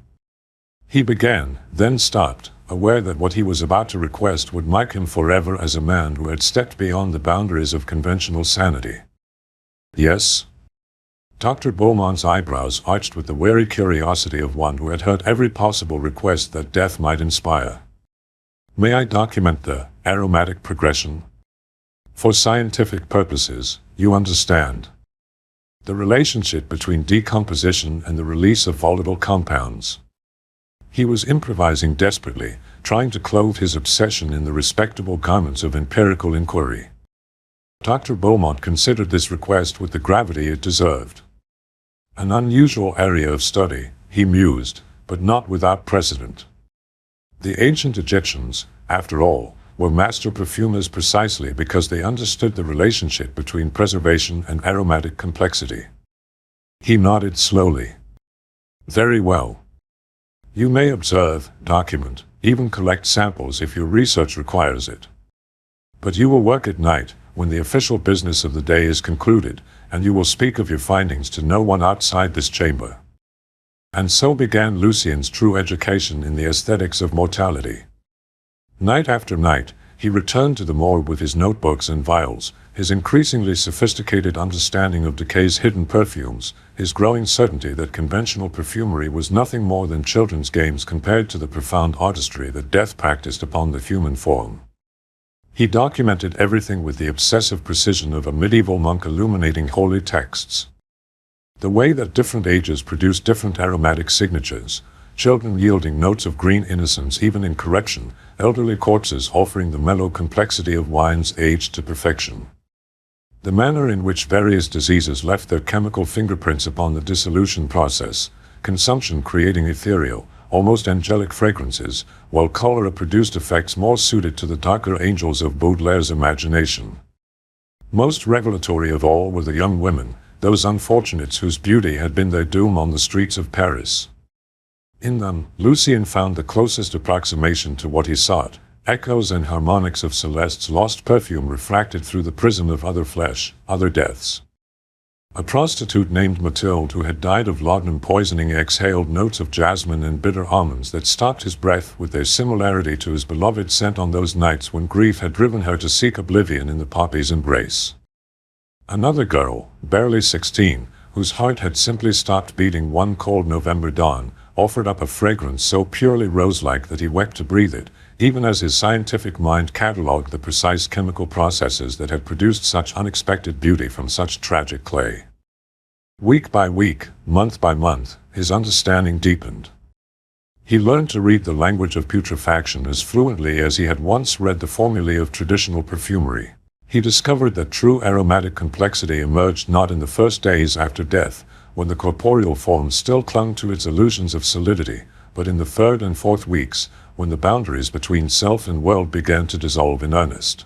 He began, then stopped, aware that what he was about to request would mark him forever as a man who had stepped beyond the boundaries of conventional sanity. Yes? Dr. Beaumont's eyebrows arched with the wary curiosity of one who had heard every possible request that death might inspire. May I document the aromatic progression? For scientific purposes, you understand. The relationship between decomposition and the release of volatile compounds. He was improvising desperately, trying to clothe his obsession in the respectable garments of empirical inquiry. Dr. Beaumont considered this request with the gravity it deserved. An unusual area of study, he mused, but not without precedent. The ancient Egyptians, after all, were master perfumers precisely because they understood the relationship between preservation and aromatic complexity. He nodded slowly. Very well. You may observe, document, even collect samples if your research requires it. But you will work at night, when the official business of the day is concluded, and you will speak of your findings to no one outside this chamber. And so began Lucien's true education in the aesthetics of mortality. Night after night, he returned to the morgue with his notebooks and vials, his increasingly sophisticated understanding of decay's hidden perfumes, his growing certainty that conventional perfumery was nothing more than children's games compared to the profound artistry that death practiced upon the human form. He documented everything with the obsessive precision of a medieval monk illuminating holy texts. The way that different ages produce different aromatic signatures, children yielding notes of green innocence even in corruption, elderly corpses offering the mellow complexity of wines aged to perfection. The manner in which various diseases left their chemical fingerprints upon the dissolution process, consumption creating ethereal, almost angelic fragrances, while cholera produced effects more suited to the darker angels of Baudelaire's imagination. Most revelatory of all were the young women, those unfortunates whose beauty had been their doom on the streets of Paris. In them, Lucien found the closest approximation to what he sought, echoes and harmonics of Celeste's lost perfume refracted through the prism of other flesh, other deaths. A prostitute named Mathilde who had died of laudanum poisoning exhaled notes of jasmine and bitter almonds that stopped his breath with their similarity to his beloved scent on those nights when grief had driven her to seek oblivion in the poppy's embrace. Another girl, barely 16, whose heart had simply stopped beating one cold November dawn, offered up a fragrance so purely rose-like that he wept to breathe it, even as his scientific mind catalogued the precise chemical processes that had produced such unexpected beauty from such tragic clay. Week by week, month by month, his understanding deepened. He learned to read the language of putrefaction as fluently as he had once read the formulae of traditional perfumery. He discovered that true aromatic complexity emerged not in the first days after death, when the corporeal form still clung to its illusions of solidity, but in the third and fourth weeks, when the boundaries between self and world began to dissolve in earnest.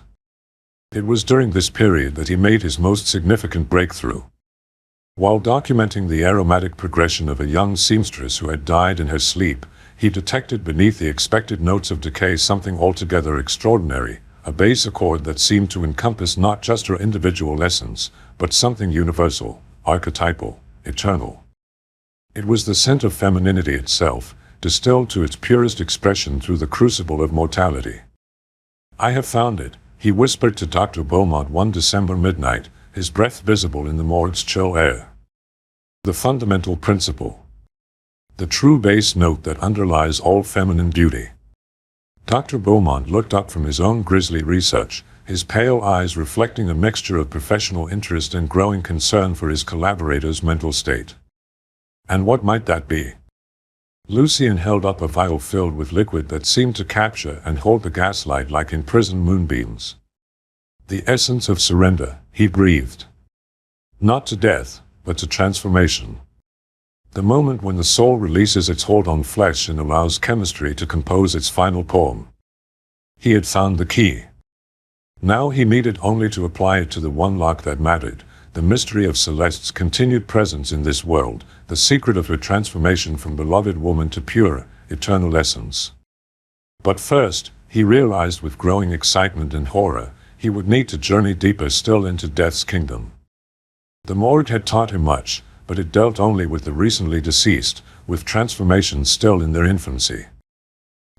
It was during this period that he made his most significant breakthrough. While documenting the aromatic progression of a young seamstress who had died in her sleep, he detected beneath the expected notes of decay something altogether extraordinary, a bass accord that seemed to encompass not just her individual essence, but something universal, archetypal, eternal. It was the scent of femininity itself, distilled to its purest expression through the crucible of mortality. "I have found it," he whispered to Dr. Beaumont one December midnight, his breath visible in the morgue's chill air. "The fundamental principle. The true bass note that underlies all feminine beauty." Dr. Beaumont looked up from his own grisly research, his pale eyes reflecting a mixture of professional interest and growing concern for his collaborator's mental state. "And what might that be?" Lucien held up a vial filled with liquid that seemed to capture and hold the gaslight like imprisoned moonbeams. "The essence of surrender," he breathed. "Not to death, but to transformation. The moment when the soul releases its hold on flesh and allows chemistry to compose its final poem." He had found the key. Now he needed only to apply it to the one lock that mattered, the mystery of Celeste's continued presence in this world, the secret of her transformation from beloved woman to pure, eternal essence. But first, he realized with growing excitement and horror, he would need to journey deeper still into death's kingdom. The morgue had taught him much, but it dealt only with the recently deceased, with transformations still in their infancy.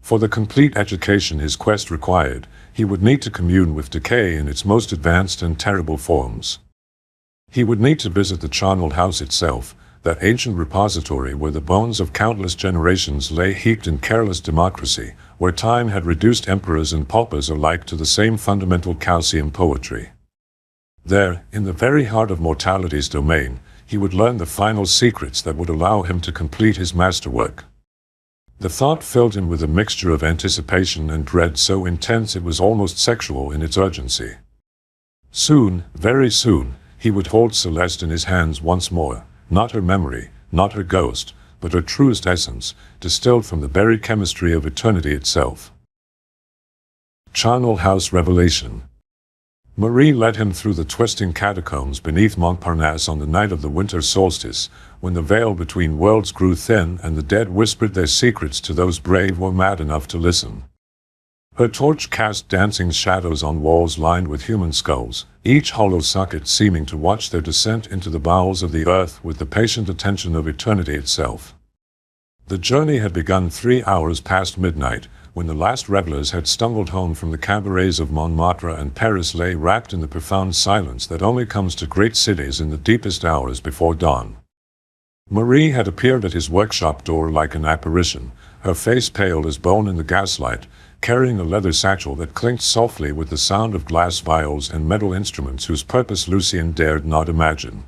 For the complete education his quest required, he would need to commune with decay in its most advanced and terrible forms. He would need to visit the charnel house itself, that ancient repository where the bones of countless generations lay heaped in careless democracy, where time had reduced emperors and paupers alike to the same fundamental calcium poetry. There, in the very heart of mortality's domain, he would learn the final secrets that would allow him to complete his masterwork. The thought filled him with a mixture of anticipation and dread so intense it was almost sexual in its urgency. Soon, very soon, he would hold Celeste in his hands once more, not her memory, not her ghost, but her truest essence, distilled from the buried chemistry of eternity itself. Charnel House Revelation. Marie led him through the twisting catacombs beneath Montparnasse on the night of the winter solstice, when the veil between worlds grew thin and the dead whispered their secrets to those brave or mad enough to listen. Her torch cast dancing shadows on walls lined with human skulls, each hollow socket seeming to watch their descent into the bowels of the earth with the patient attention of eternity itself. The journey had begun 3 hours past midnight, when the last revelers had stumbled home from the cabarets of Montmartre and Paris lay wrapped in the profound silence that only comes to great cities in the deepest hours before dawn. Marie had appeared at his workshop door like an apparition, her face pale as bone in the gaslight, carrying a leather satchel that clinked softly with the sound of glass vials and metal instruments whose purpose Lucien dared not imagine.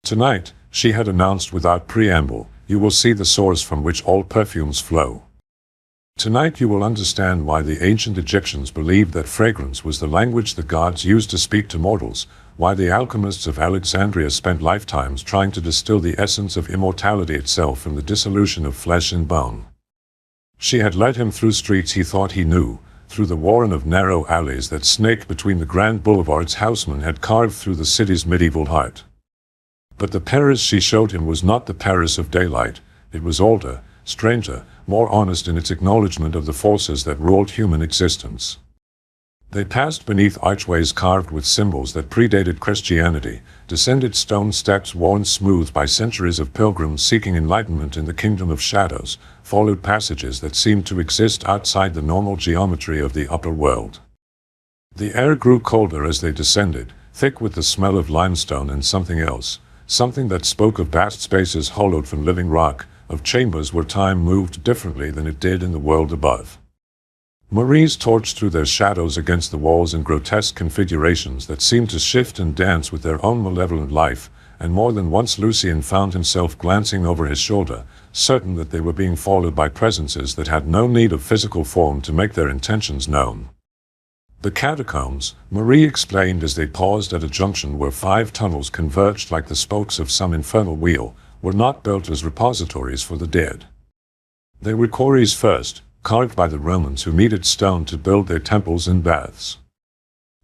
Tonight, she had announced without preamble, you will see the source from which all perfumes flow. Tonight you will understand why the ancient Egyptians believed that fragrance was the language the gods used to speak to mortals, why the alchemists of Alexandria spent lifetimes trying to distill the essence of immortality itself from the dissolution of flesh and bone. She had led him through streets he thought he knew, through the warren of narrow alleys that snaked between the grand boulevards housemen had carved through the city's medieval heart. But the Paris she showed him was not the Paris of daylight. It was older, stranger, more honest in its acknowledgement of the forces that ruled human existence. They passed beneath archways carved with symbols that predated Christianity, descended stone steps worn smooth by centuries of pilgrims seeking enlightenment in the kingdom of shadows, followed passages that seemed to exist outside the normal geometry of the upper world. The air grew colder as they descended, thick with the smell of limestone and something else, something that spoke of vast spaces hollowed from living rock, of chambers where time moved differently than it did in the world above. Marie's torch threw their shadows against the walls in grotesque configurations that seemed to shift and dance with their own malevolent life, and more than once Lucien found himself glancing over his shoulder, certain that they were being followed by presences that had no need of physical form to make their intentions known. The catacombs, Marie explained as they paused at a junction where 5 tunnels converged like the spokes of some infernal wheel, were not built as repositories for the dead. They were quarries first, carved by the Romans who needed stone to build their temples and baths.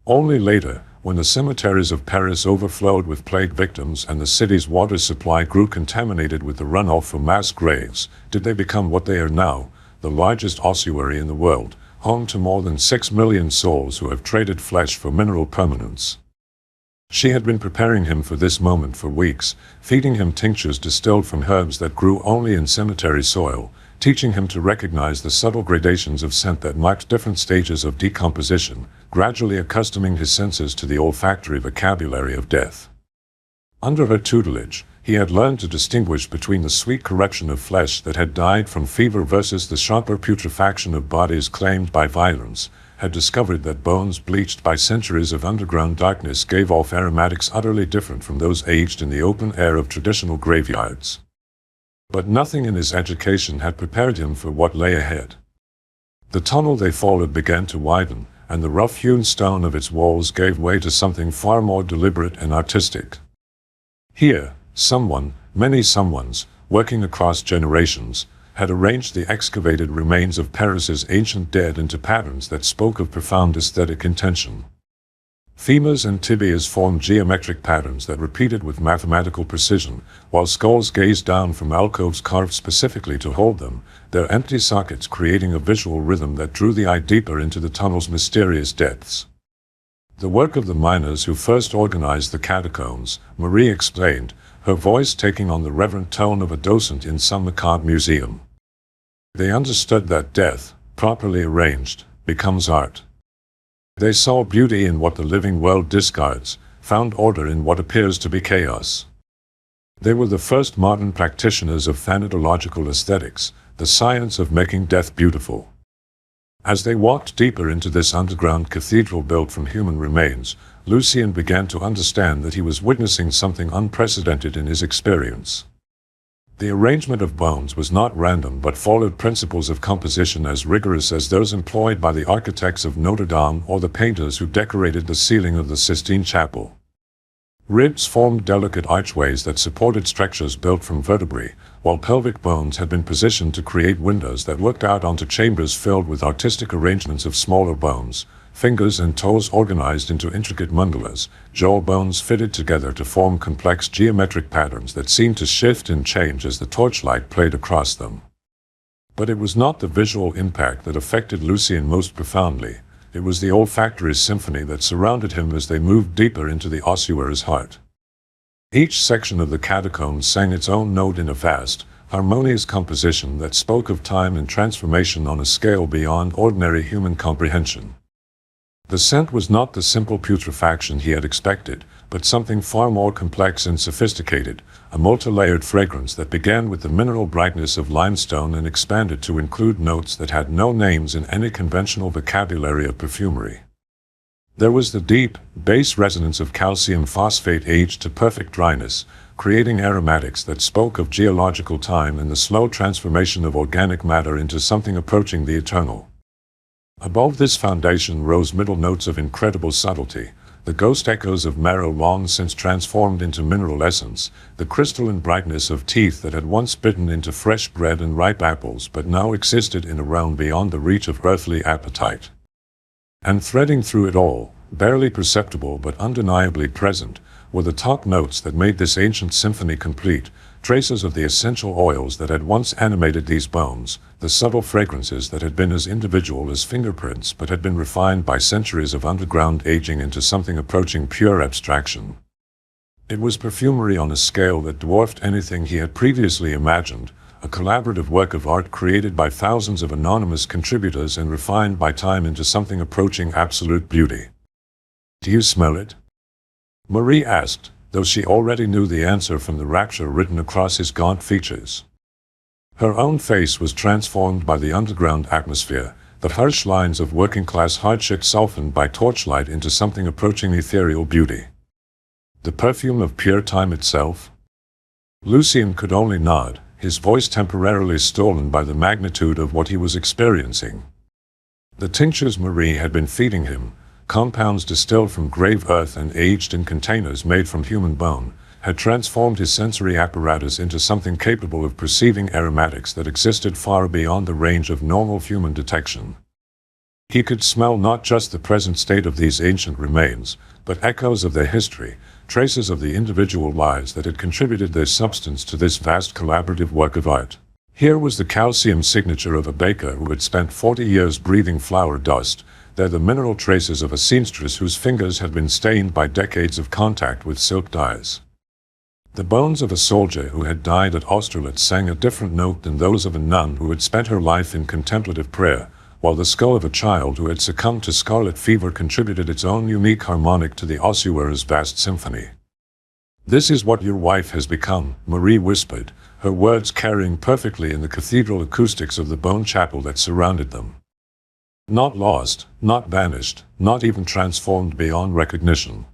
Only later, when the cemeteries of Paris overflowed with plague victims and the city's water supply grew contaminated with the runoff from mass graves, did they become what they are now, the largest ossuary in the world, home to more than 6 million souls who have traded flesh for mineral permanence. She had been preparing him for this moment for weeks, feeding him tinctures distilled from herbs that grew only in cemetery soil, teaching him to recognize the subtle gradations of scent that marked different stages of decomposition, gradually accustoming his senses to the olfactory vocabulary of death. Under her tutelage, he had learned to distinguish between the sweet corruption of flesh that had died from fever versus the sharper putrefaction of bodies claimed by violence, had discovered that bones bleached by centuries of underground darkness gave off aromatics utterly different from those aged in the open air of traditional graveyards. But nothing in his education had prepared him for what lay ahead. The tunnel they followed began to widen, and the rough-hewn stone of its walls gave way to something far more deliberate and artistic. Here, someone, many someones, working across generations, had arranged the excavated remains of Paris's ancient dead into patterns that spoke of profound aesthetic intention. Femurs and tibias formed geometric patterns that repeated with mathematical precision, while skulls gazed down from alcoves carved specifically to hold them, their empty sockets creating a visual rhythm that drew the eye deeper into the tunnel's mysterious depths. The work of the miners who first organized the catacombs, Marie explained, her voice taking on the reverent tone of a docent in some macabre museum. They understood that death, properly arranged, becomes art. They saw beauty in what the living world discards, found order in what appears to be chaos. They were the first modern practitioners of thanatological aesthetics, the science of making death beautiful. As they walked deeper into this underground cathedral built from human remains, Lucien began to understand that he was witnessing something unprecedented in his experience. The arrangement of bones was not random but followed principles of composition as rigorous as those employed by the architects of Notre Dame or the painters who decorated the ceiling of the Sistine Chapel. Ribs formed delicate archways that supported structures built from vertebrae, while pelvic bones had been positioned to create windows that looked out onto chambers filled with artistic arrangements of smaller bones, fingers and toes organized into intricate mandalas, jaw bones fitted together to form complex geometric patterns that seemed to shift and change as the torchlight played across them. But it was not the visual impact that affected Lucien most profoundly. It was the olfactory symphony that surrounded him as they moved deeper into the ossuary's heart. Each section of the catacombs sang its own note in a vast, harmonious composition that spoke of time and transformation on a scale beyond ordinary human comprehension. The scent was not the simple putrefaction he had expected, but something far more complex and sophisticated, a multi-layered fragrance that began with the mineral brightness of limestone and expanded to include notes that had no names in any conventional vocabulary of perfumery. There was the deep, bass resonance of calcium phosphate aged to perfect dryness, creating aromatics that spoke of geological time and the slow transformation of organic matter into something approaching the eternal. Above this foundation rose middle notes of incredible subtlety, the ghost echoes of marrow long since transformed into mineral essence, the crystalline brightness of teeth that had once bitten into fresh bread and ripe apples but now existed in a realm beyond the reach of earthly appetite. And threading through it all, barely perceptible but undeniably present, were the top notes that made this ancient symphony complete, traces of the essential oils that had once animated these bones, the subtle fragrances that had been as individual as fingerprints but had been refined by centuries of underground aging into something approaching pure abstraction. It was perfumery on a scale that dwarfed anything he had previously imagined, a collaborative work of art created by thousands of anonymous contributors and refined by time into something approaching absolute beauty. "Do you smell it?" Marie asked, though she already knew the answer from the rapture written across his gaunt features. Her own face was transformed by the underground atmosphere, the harsh lines of working-class hardship softened by torchlight into something approaching ethereal beauty. The perfume of pure time itself? Lucien could only nod, his voice temporarily stolen by the magnitude of what he was experiencing. The tinctures Marie had been feeding him, compounds distilled from grave earth and aged in containers made from human bone, had transformed his sensory apparatus into something capable of perceiving aromatics that existed far beyond the range of normal human detection. He could smell not just the present state of these ancient remains, but echoes of their history, traces of the individual lives that had contributed their substance to this vast collaborative work of art. Here was the calcium signature of a baker who had spent 40 years breathing flour dust. There the mineral traces of a seamstress whose fingers had been stained by decades of contact with silk dyes. The bones of a soldier who had died at Austerlitz sang a different note than those of a nun who had spent her life in contemplative prayer, while the skull of a child who had succumbed to scarlet fever contributed its own unique harmonic to the ossuary's vast symphony. "This is what your wife has become," Marie whispered, her words carrying perfectly in the cathedral acoustics of the bone chapel that surrounded them. Not lost, not vanished, not even transformed beyond recognition.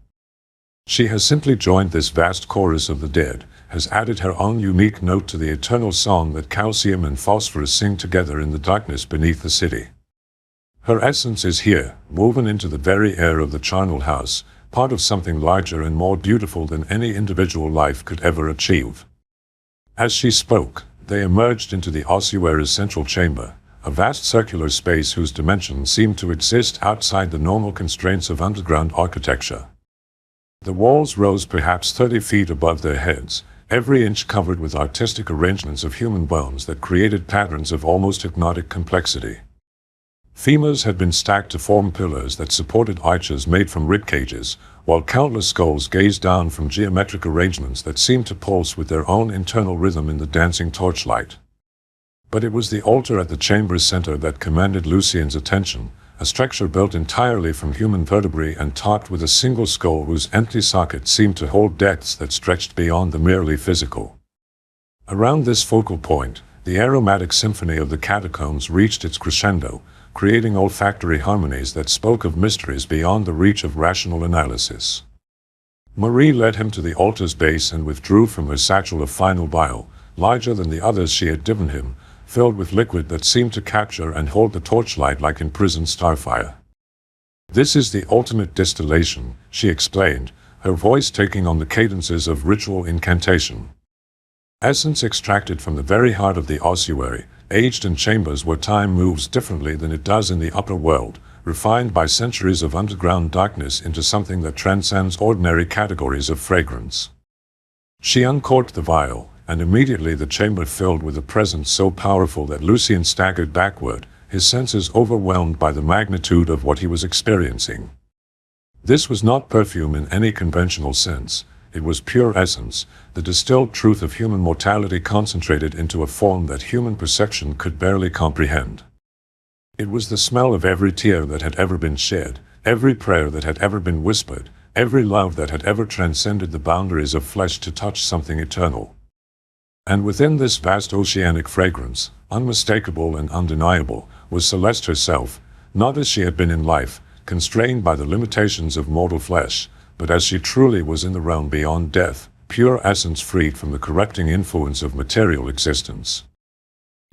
She has simply joined this vast chorus of the dead, has added her own unique note to the eternal song that calcium and phosphorus sing together in the darkness beneath the city. Her essence is here, woven into the very air of the charnel house, part of something larger and more beautiful than any individual life could ever achieve. As she spoke, they emerged into the ossuary's central chamber, a vast circular space whose dimensions seemed to exist outside the normal constraints of underground architecture. The walls rose perhaps 30 feet above their heads, every inch covered with artistic arrangements of human bones that created patterns of almost hypnotic complexity. Femurs had been stacked to form pillars that supported arches made from rib cages, while countless skulls gazed down from geometric arrangements that seemed to pulse with their own internal rhythm in the dancing torchlight. But it was the altar at the chamber's center that commanded Lucien's attention, a structure built entirely from human vertebrae and topped with a single skull whose empty socket seemed to hold depths that stretched beyond the merely physical. Around this focal point, the aromatic symphony of the catacombs reached its crescendo, creating olfactory harmonies that spoke of mysteries beyond the reach of rational analysis. Marie led him to the altar's base and withdrew from her satchel of final bile, larger than the others she had given him, filled with liquid that seemed to capture and hold the torchlight like imprisoned starfire. "This is the ultimate distillation," she explained, her voice taking on the cadences of ritual incantation. Essence extracted from the very heart of the ossuary, aged in chambers where time moves differently than it does in the upper world, refined by centuries of underground darkness into something that transcends ordinary categories of fragrance. She uncorked the vial, and immediately the chamber filled with a presence so powerful that Lucien staggered backward, his senses overwhelmed by the magnitude of what he was experiencing. This was not perfume in any conventional sense. It was pure essence, the distilled truth of human mortality concentrated into a form that human perception could barely comprehend. It was the smell of every tear that had ever been shed, every prayer that had ever been whispered, every love that had ever transcended the boundaries of flesh to touch something eternal. And within this vast oceanic fragrance, unmistakable and undeniable, was Celeste herself, not as she had been in life, constrained by the limitations of mortal flesh, but as she truly was in the realm beyond death, pure essence freed from the corrupting influence of material existence.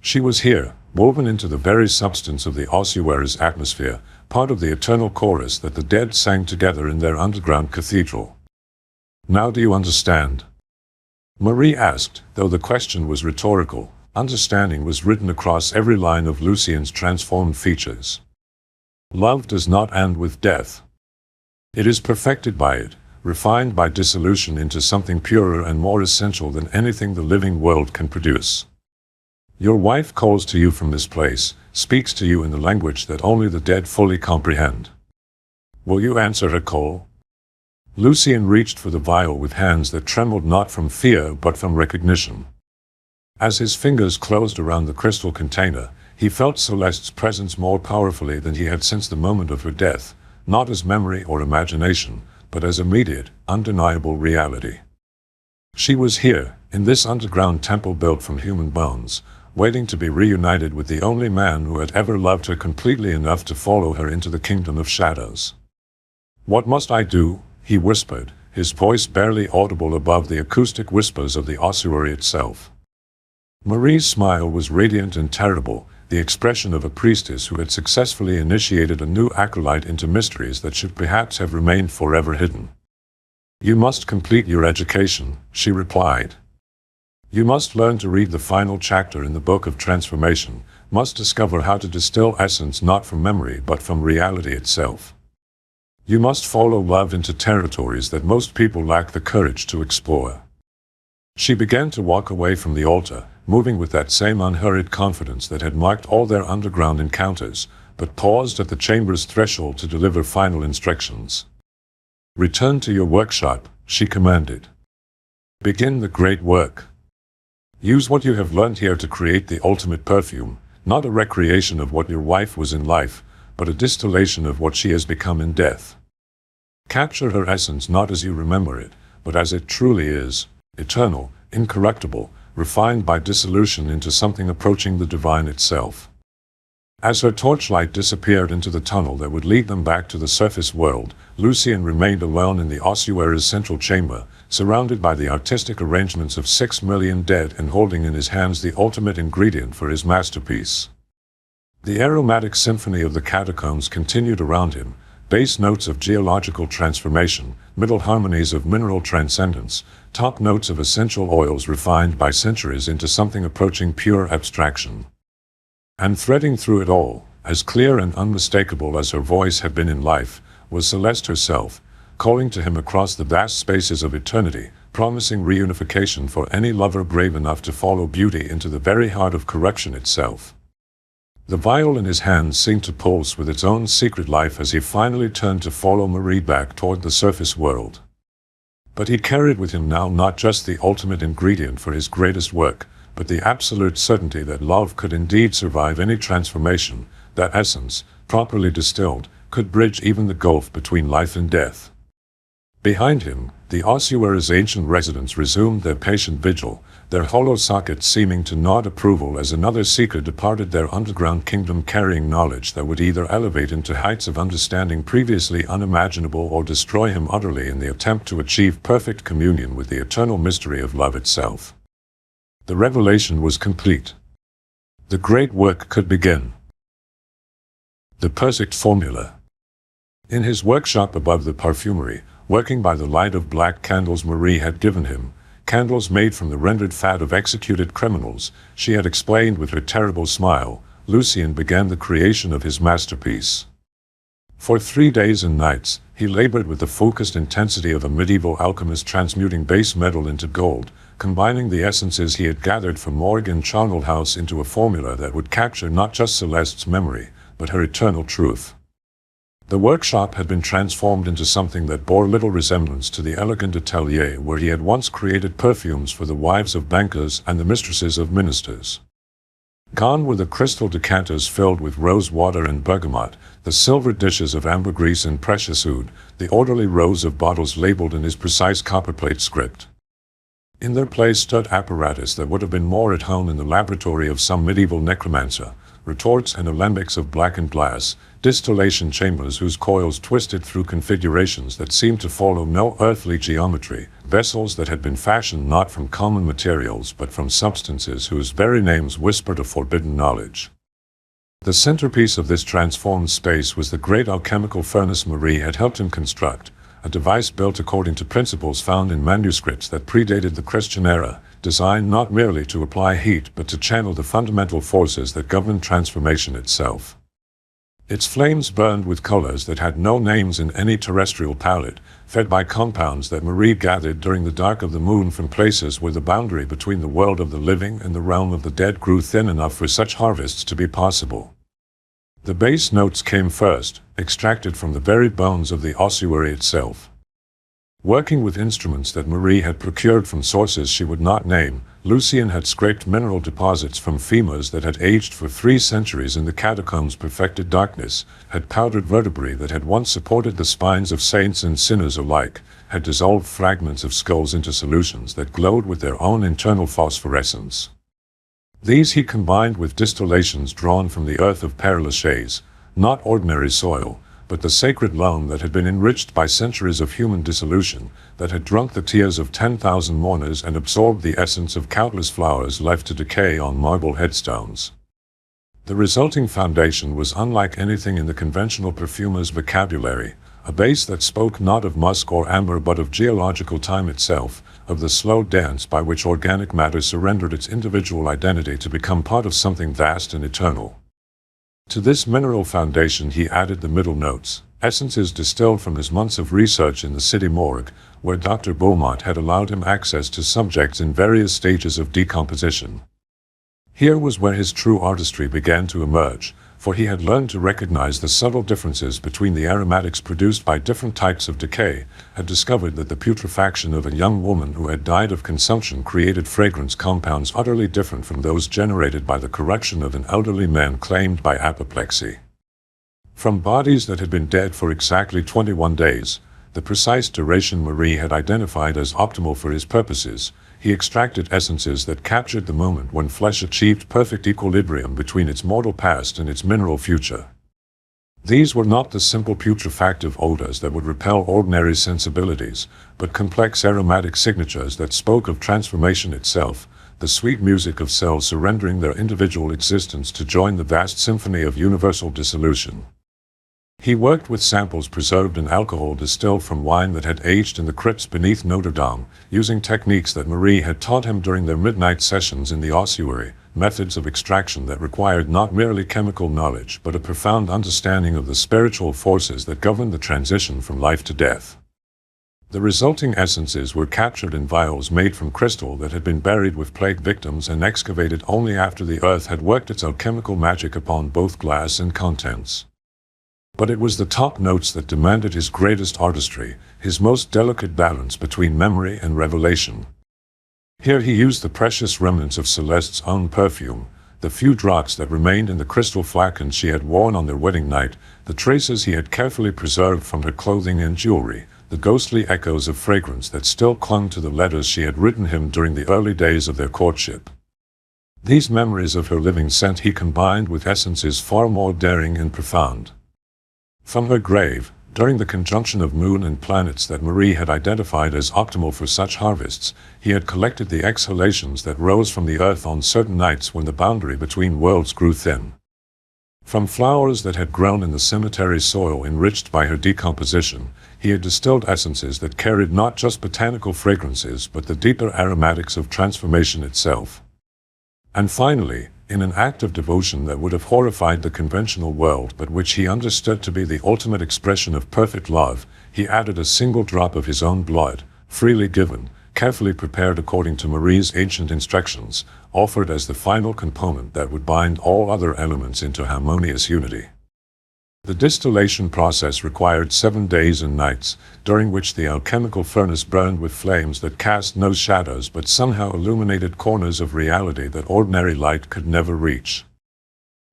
She was here, woven into the very substance of the ossuary's atmosphere, part of the eternal chorus that the dead sang together in their underground cathedral. "Now do you understand?" Marie asked, though the question was rhetorical. Understanding was written across every line of Lucien's transformed features. Love does not end with death. It is perfected by it, refined by dissolution into something purer and more essential than anything the living world can produce. Your wife calls to you from this place, speaks to you in the language that only the dead fully comprehend. Will you answer her call? Lucien reached for the vial with hands that trembled not from fear but from recognition. As his fingers closed around the crystal container, he felt Celeste's presence more powerfully than he had since the moment of her death, not as memory or imagination, but as immediate, undeniable reality. She was here, in this underground temple built from human bones, waiting to be reunited with the only man who had ever loved her completely enough to follow her into the kingdom of shadows. "What must I do?" he whispered, his voice barely audible above the acoustic whispers of the ossuary itself. Marie's smile was radiant and terrible, the expression of a priestess who had successfully initiated a new acolyte into mysteries that should perhaps have remained forever hidden. "You must complete your education," she replied. "You must learn to read the final chapter in the Book of Transformation, must discover how to distill essence not from memory but from reality itself. You must follow love into territories that most people lack the courage to explore." She began to walk away from the altar, moving with that same unhurried confidence that had marked all their underground encounters, but paused at the chamber's threshold to deliver final instructions. "Return to your workshop," she commanded. "Begin the great work. Use what you have learned here to create the ultimate perfume, not a recreation of what your wife was in life, but a distillation of what she has become in death. Capture her essence not as you remember it, but as it truly is, eternal, incorruptible, refined by dissolution into something approaching the divine itself." As her torchlight disappeared into the tunnel that would lead them back to the surface world, Lucien remained alone in the ossuary's central chamber, surrounded by the artistic arrangements of 6 million dead and holding in his hands the ultimate ingredient for his masterpiece. The aromatic symphony of the catacombs continued around him, bass notes of geological transformation, middle harmonies of mineral transcendence, top notes of essential oils refined by centuries into something approaching pure abstraction. And threading through it all, as clear and unmistakable as her voice had been in life, was Celeste herself, calling to him across the vast spaces of eternity, promising reunification for any lover brave enough to follow beauty into the very heart of corruption itself. The vial in his hand seemed to pulse with its own secret life as he finally turned to follow Marie back toward the surface world. But he carried with him now not just the ultimate ingredient for his greatest work, but the absolute certainty that love could indeed survive any transformation, that essence, properly distilled, could bridge even the gulf between life and death. Behind him, the ossuary's ancient residents resumed their patient vigil, their hollow sockets seeming to nod approval as another seeker departed their underground kingdom carrying knowledge that would either elevate him to heights of understanding previously unimaginable or destroy him utterly in the attempt to achieve perfect communion with the eternal mystery of love itself. The revelation was complete. The great work could begin. The perfect formula. In his workshop above the perfumery, working by the light of black candles Marie had given him, candles made from the rendered fat of executed criminals, she had explained with her terrible smile. Lucien began the creation of his masterpiece. For 3 days and nights, he labored with the focused intensity of a medieval alchemist transmuting base metal into gold, combining the essences he had gathered from Morgue and Charnel House into a formula that would capture not just Celeste's memory, but her eternal truth. The workshop had been transformed into something that bore little resemblance to the elegant atelier where he had once created perfumes for the wives of bankers and the mistresses of ministers. Gone were the crystal decanters filled with rose water and bergamot, the silver dishes of ambergris and precious oud, the orderly rows of bottles labeled in his precise copperplate script. In their place stood apparatus that would have been more at home in the laboratory of some medieval necromancer, retorts and alembics of blackened glass, distillation chambers whose coils twisted through configurations that seemed to follow no earthly geometry, vessels that had been fashioned not from common materials but from substances whose very names whispered a forbidden knowledge. The centerpiece of this transformed space was the great alchemical furnace Marie had helped him construct, a device built according to principles found in manuscripts that predated the Christian era, designed not merely to apply heat but to channel the fundamental forces that govern transformation itself. Its flames burned with colors that had no names in any terrestrial palette, fed by compounds that Marie gathered during the dark of the moon from places where the boundary between the world of the living and the realm of the dead grew thin enough for such harvests to be possible. The base notes came first, extracted from the very bones of the ossuary itself. Working with instruments that Marie had procured from sources she would not name, Lucien had scraped mineral deposits from femurs that had aged for 3 centuries in the catacombs' perfected darkness, had powdered vertebrae that had once supported the spines of saints and sinners alike, had dissolved fragments of skulls into solutions that glowed with their own internal phosphorescence. These he combined with distillations drawn from the earth of Père Lachaise, not ordinary soil, but the sacred loam that had been enriched by centuries of human dissolution, that had drunk the tears of 10,000 mourners and absorbed the essence of countless flowers left to decay on marble headstones. The resulting foundation was unlike anything in the conventional perfumer's vocabulary, a base that spoke not of musk or amber but of geological time itself, of the slow dance by which organic matter surrendered its individual identity to become part of something vast and eternal. To this mineral foundation he added the middle notes, essences distilled from his months of research in the city morgue, where Dr. Beaumont had allowed him access to subjects in various stages of decomposition. Here was where his true artistry began to emerge, for he had learned to recognize the subtle differences between the aromatics produced by different types of decay, had discovered that the putrefaction of a young woman who had died of consumption created fragrance compounds utterly different from those generated by the corruption of an elderly man claimed by apoplexy. From bodies that had been dead for exactly 21 days, the precise duration Marie had identified as optimal for his purposes, he extracted essences that captured the moment when flesh achieved perfect equilibrium between its mortal past and its mineral future. These were not the simple putrefactive odors that would repel ordinary sensibilities, but complex aromatic signatures that spoke of transformation itself, the sweet music of cells surrendering their individual existence to join the vast symphony of universal dissolution. He worked with samples preserved in alcohol distilled from wine that had aged in the crypts beneath Notre Dame, using techniques that Marie had taught him during their midnight sessions in the ossuary, methods of extraction that required not merely chemical knowledge but a profound understanding of the spiritual forces that govern the transition from life to death. The resulting essences were captured in vials made from crystal that had been buried with plague victims and excavated only after the earth had worked its alchemical magic upon both glass and contents. But it was the top notes that demanded his greatest artistry, his most delicate balance between memory and revelation. Here he used the precious remnants of Celeste's own perfume, the few drops that remained in the crystal flacons she had worn on their wedding night, the traces he had carefully preserved from her clothing and jewelry, the ghostly echoes of fragrance that still clung to the letters she had written him during the early days of their courtship. These memories of her living scent he combined with essences far more daring and profound. From her grave, during the conjunction of moon and planets that Marie had identified as optimal for such harvests, he had collected the exhalations that rose from the earth on certain nights when the boundary between worlds grew thin. From flowers that had grown in the cemetery soil enriched by her decomposition, he had distilled essences that carried not just botanical fragrances but the deeper aromatics of transformation itself. And finally, in an act of devotion that would have horrified the conventional world but which he understood to be the ultimate expression of perfect love, he added a single drop of his own blood, freely given, carefully prepared according to Marie's ancient instructions, offered as the final component that would bind all other elements into harmonious unity. The distillation process required 7 days and nights, during which the alchemical furnace burned with flames that cast no shadows but somehow illuminated corners of reality that ordinary light could never reach.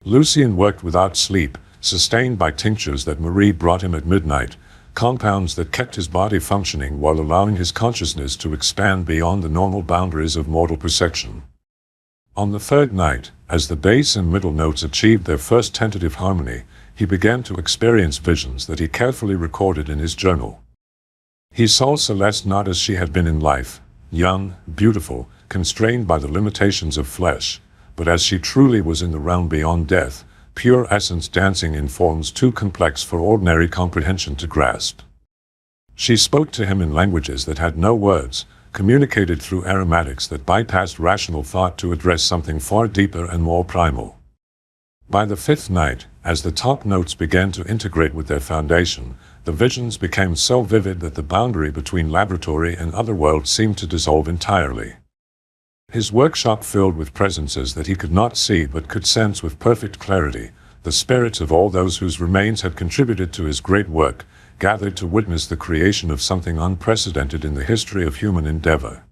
Lucien worked without sleep, sustained by tinctures that Marie brought him at midnight, compounds that kept his body functioning while allowing his consciousness to expand beyond the normal boundaries of mortal perception. On the third night, as the bass and middle notes achieved their first tentative harmony, he began to experience visions that he carefully recorded in his journal. He saw Celeste not as she had been in life, young, beautiful, constrained by the limitations of flesh, but as she truly was in the realm beyond death, pure essence dancing in forms too complex for ordinary comprehension to grasp. She spoke to him in languages that had no words, communicated through aromatics that bypassed rational thought to address something far deeper and more primal. By the fifth night, as the top notes began to integrate with their foundation, the visions became so vivid that the boundary between laboratory and other world seemed to dissolve entirely. His workshop filled with presences that he could not see but could sense with perfect clarity, the spirits of all those whose remains had contributed to his great work, gathered to witness the creation of something unprecedented in the history of human endeavor.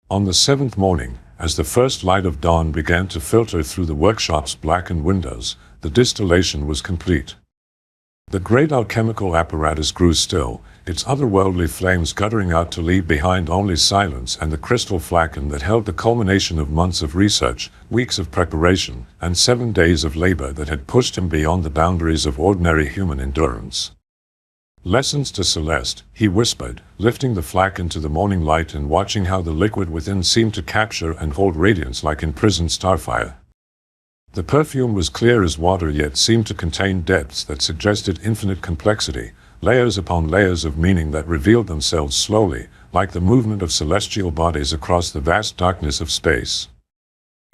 On the seventh morning, as the first light of dawn began to filter through the workshop's blackened windows, the distillation was complete. The great alchemical apparatus grew still, its otherworldly flames guttering out to leave behind only silence and the crystal flagon that held the culmination of months of research, weeks of preparation, and 7 days of labor that had pushed him beyond the boundaries of ordinary human endurance. "Lessons to Celeste," he whispered, lifting the flagon to the morning light and watching how the liquid within seemed to capture and hold radiance like imprisoned starfire. The perfume was clear as water yet seemed to contain depths that suggested infinite complexity, layers upon layers of meaning that revealed themselves slowly, like the movement of celestial bodies across the vast darkness of space.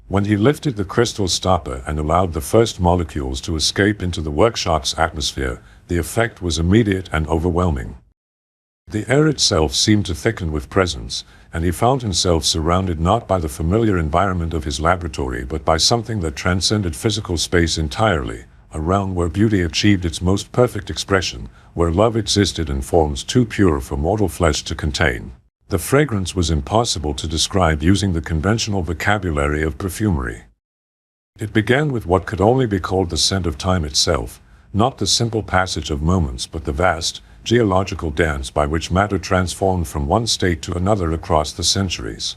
When he lifted the crystal stopper and allowed the first molecules to escape into the workshop's atmosphere, the effect was immediate and overwhelming. The air itself seemed to thicken with presence, and he found himself surrounded not by the familiar environment of his laboratory but by something that transcended physical space entirely, a realm where beauty achieved its most perfect expression, where love existed in forms too pure for mortal flesh to contain. The fragrance was impossible to describe using the conventional vocabulary of perfumery. It began with what could only be called the scent of time itself, not the simple passage of moments but the vast, geological dance by which matter transformed from one state to another across the centuries.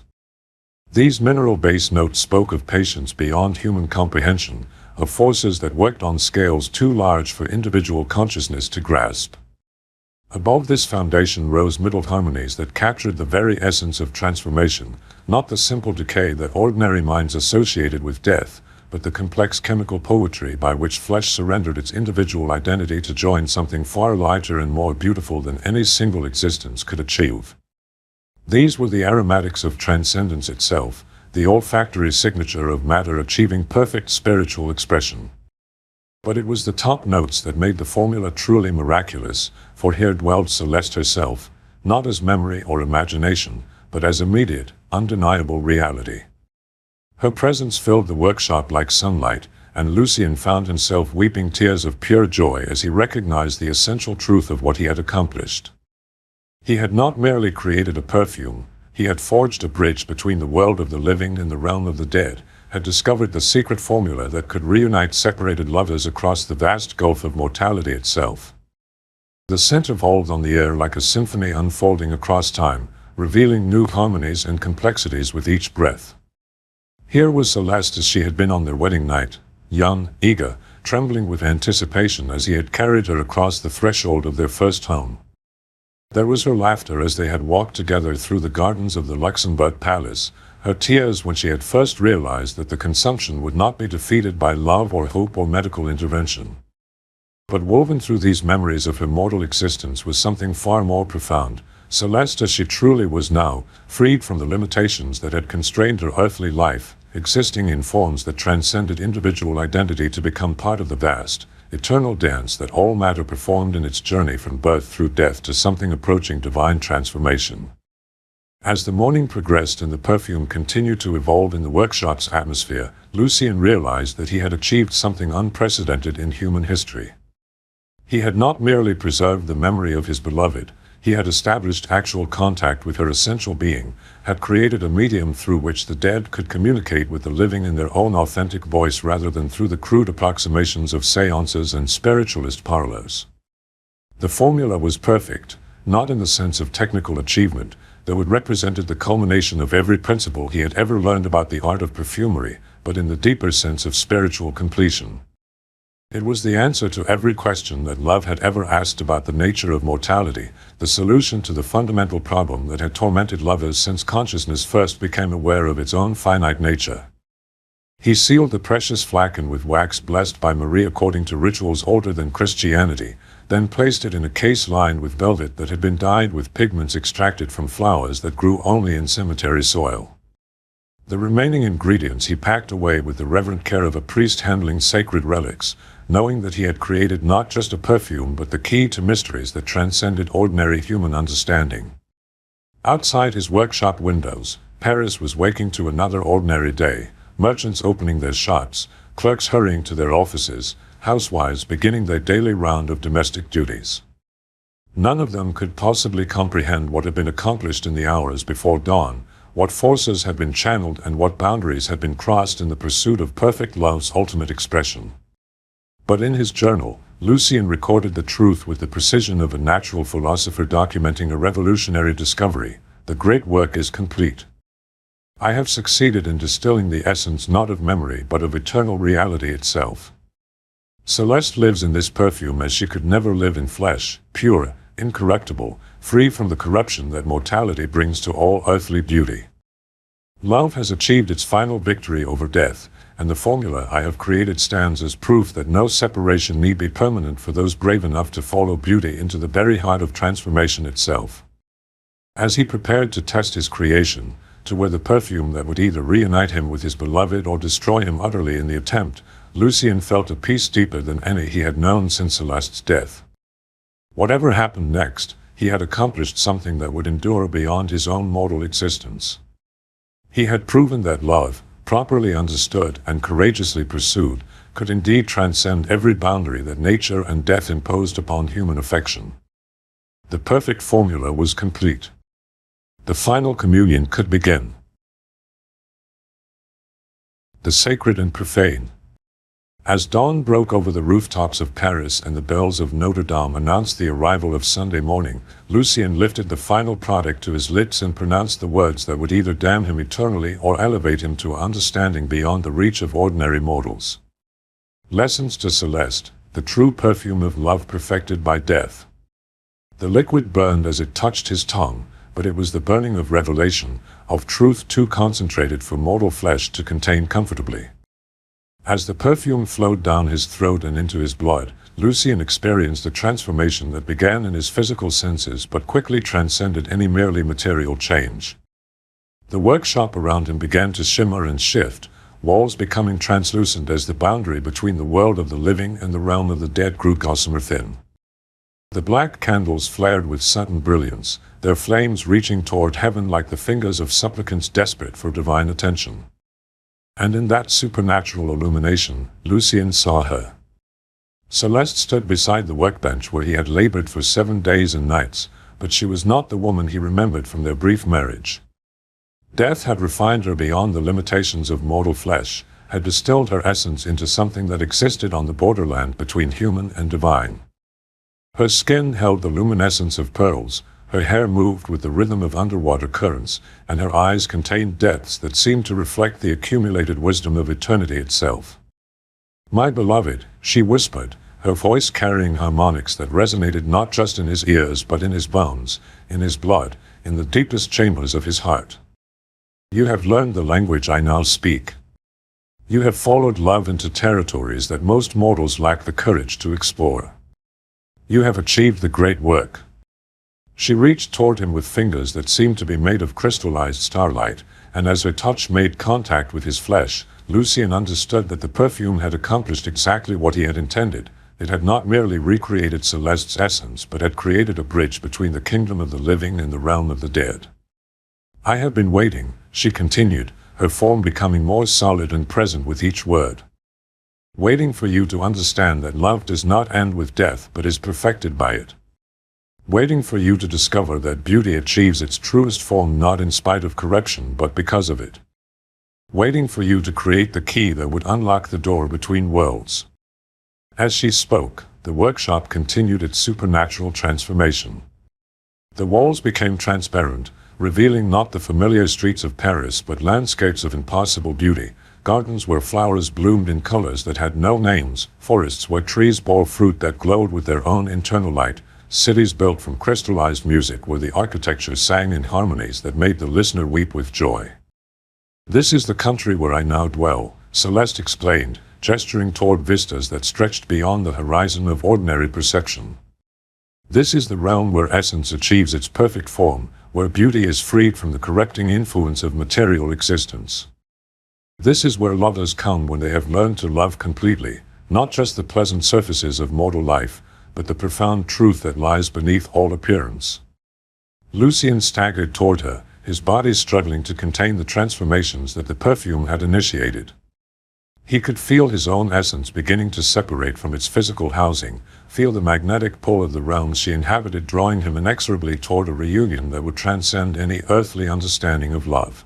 These mineral-based notes spoke of patience beyond human comprehension, of forces that worked on scales too large for individual consciousness to grasp. Above this foundation rose middle harmonies that captured the very essence of transformation, not the simple decay that ordinary minds associated with death, but the complex chemical poetry by which flesh surrendered its individual identity to join something far larger and more beautiful than any single existence could achieve. These were the aromatics of transcendence itself, the olfactory signature of matter achieving perfect spiritual expression. But it was the top notes that made the formula truly miraculous, for here dwelled Celeste herself, not as memory or imagination, but as immediate, undeniable reality. Her presence filled the workshop like sunlight, and Lucien found himself weeping tears of pure joy as he recognized the essential truth of what he had accomplished. He had not merely created a perfume, he had forged a bridge between the world of the living and the realm of the dead, had discovered the secret formula that could reunite separated lovers across the vast gulf of mortality itself. The scent evolved on the air like a symphony unfolding across time, revealing new harmonies and complexities with each breath. Here was Celeste as she had been on their wedding night, young, eager, trembling with anticipation as he had carried her across the threshold of their first home. There was her laughter as they had walked together through the gardens of the Luxembourg Palace, her tears when she had first realized that the consumption would not be defeated by love or hope or medical intervention. But woven through these memories of her mortal existence was something far more profound. Celeste as she truly was now, freed from the limitations that had constrained her earthly life, existing in forms that transcended individual identity to become part of the vast, eternal dance that all matter performed in its journey from birth through death to something approaching divine transformation. As the morning progressed and the perfume continued to evolve in the workshop's atmosphere, Lucien realized that he had achieved something unprecedented in human history. He had not merely preserved the memory of his beloved, he had established actual contact with her essential being, had created a medium through which the dead could communicate with the living in their own authentic voice rather than through the crude approximations of seances and spiritualist parlors. The formula was perfect, not in the sense of technical achievement, though it represented the culmination of every principle he had ever learned about the art of perfumery, but in the deeper sense of spiritual completion. It was the answer to every question that love had ever asked about the nature of mortality, the solution to the fundamental problem that had tormented lovers since consciousness first became aware of its own finite nature. He sealed the precious flagon with wax blessed by Marie according to rituals older than Christianity, then placed it in a case lined with velvet that had been dyed with pigments extracted from flowers that grew only in cemetery soil. The remaining ingredients he packed away with the reverent care of a priest handling sacred relics, knowing that he had created not just a perfume but the key to mysteries that transcended ordinary human understanding. Outside his workshop windows, Paris was waking to another ordinary day, merchants opening their shops, clerks hurrying to their offices, housewives beginning their daily round of domestic duties. None of them could possibly comprehend what had been accomplished in the hours before dawn, what forces had been channeled and what boundaries had been crossed in the pursuit of perfect love's ultimate expression. But in his journal, Lucien recorded the truth with the precision of a natural philosopher documenting a revolutionary discovery. The great work is complete. I have succeeded in distilling the essence not of memory but of eternal reality itself. Celeste lives in this perfume as she could never live in flesh, pure, incorruptible, free from the corruption that mortality brings to all earthly beauty. Love has achieved its final victory over death, and the formula I have created stands as proof that no separation need be permanent for those brave enough to follow beauty into the very heart of transformation itself. As he prepared to test his creation, to wear the perfume that would either reunite him with his beloved or destroy him utterly in the attempt, Lucien felt a peace deeper than any he had known since Celeste's death. Whatever happened next, he had accomplished something that would endure beyond his own mortal existence. He had proven that love, properly understood and courageously pursued, could indeed transcend every boundary that nature and death imposed upon human affection. The perfect formula was complete. The final communion could begin. The sacred and profane. As dawn broke over the rooftops of Paris and the bells of Notre Dame announced the arrival of Sunday morning, Lucien lifted the final product to his lips and pronounced the words that would either damn him eternally or elevate him to understanding beyond the reach of ordinary mortals. Lessons to Celeste, the true perfume of love perfected by death. The liquid burned as it touched his tongue, but it was the burning of revelation, of truth too concentrated for mortal flesh to contain comfortably. As the perfume flowed down his throat and into his blood, Lucien experienced a transformation that began in his physical senses but quickly transcended any merely material change. The workshop around him began to shimmer and shift, walls becoming translucent as the boundary between the world of the living and the realm of the dead grew gossamer thin. The black candles flared with sudden brilliance, their flames reaching toward heaven like the fingers of supplicants desperate for divine attention. And in that supernatural illumination, Lucien saw her. Celeste stood beside the workbench where he had labored for 7 days and nights, but she was not the woman he remembered from their brief marriage. Death had refined her beyond the limitations of mortal flesh, had distilled her essence into something that existed on the borderland between human and divine. Her skin held the luminescence of pearls, her hair moved with the rhythm of underwater currents, and her eyes contained depths that seemed to reflect the accumulated wisdom of eternity itself. "My beloved," she whispered, her voice carrying harmonics that resonated not just in his ears but in his bones, in his blood, in the deepest chambers of his heart. You have learned the language I now speak. You have followed love into territories that most mortals lack the courage to explore. You have achieved the great work. She reached toward him with fingers that seemed to be made of crystallized starlight, and as her touch made contact with his flesh, Lucien understood that the perfume had accomplished exactly what he had intended. It had not merely recreated Celeste's essence, but had created a bridge between the kingdom of the living and the realm of the dead. I have been waiting, she continued, her form becoming more solid and present with each word. Waiting for you to understand that love does not end with death but is perfected by it. Waiting for you to discover that beauty achieves its truest form not in spite of corruption but because of it. Waiting for you to create the key that would unlock the door between worlds. As she spoke, the workshop continued its supernatural transformation. The walls became transparent, revealing not the familiar streets of Paris but landscapes of impossible beauty, gardens where flowers bloomed in colors that had no names, forests where trees bore fruit that glowed with their own internal light, cities built from crystallized music where the architecture sang in harmonies that made the listener weep with joy. This is the country where I now dwell, Celeste explained, gesturing toward vistas that stretched beyond the horizon of ordinary perception. This is the realm where essence achieves its perfect form, where beauty is freed from the corrupting influence of material existence. This is where lovers come when they have learned to love completely, not just the pleasant surfaces of mortal life, but the profound truth that lies beneath all appearance. Lucien staggered toward her, his body struggling to contain the transformations that the perfume had initiated. He could feel his own essence beginning to separate from its physical housing, feel the magnetic pull of the realms she inhabited drawing him inexorably toward a reunion that would transcend any earthly understanding of love.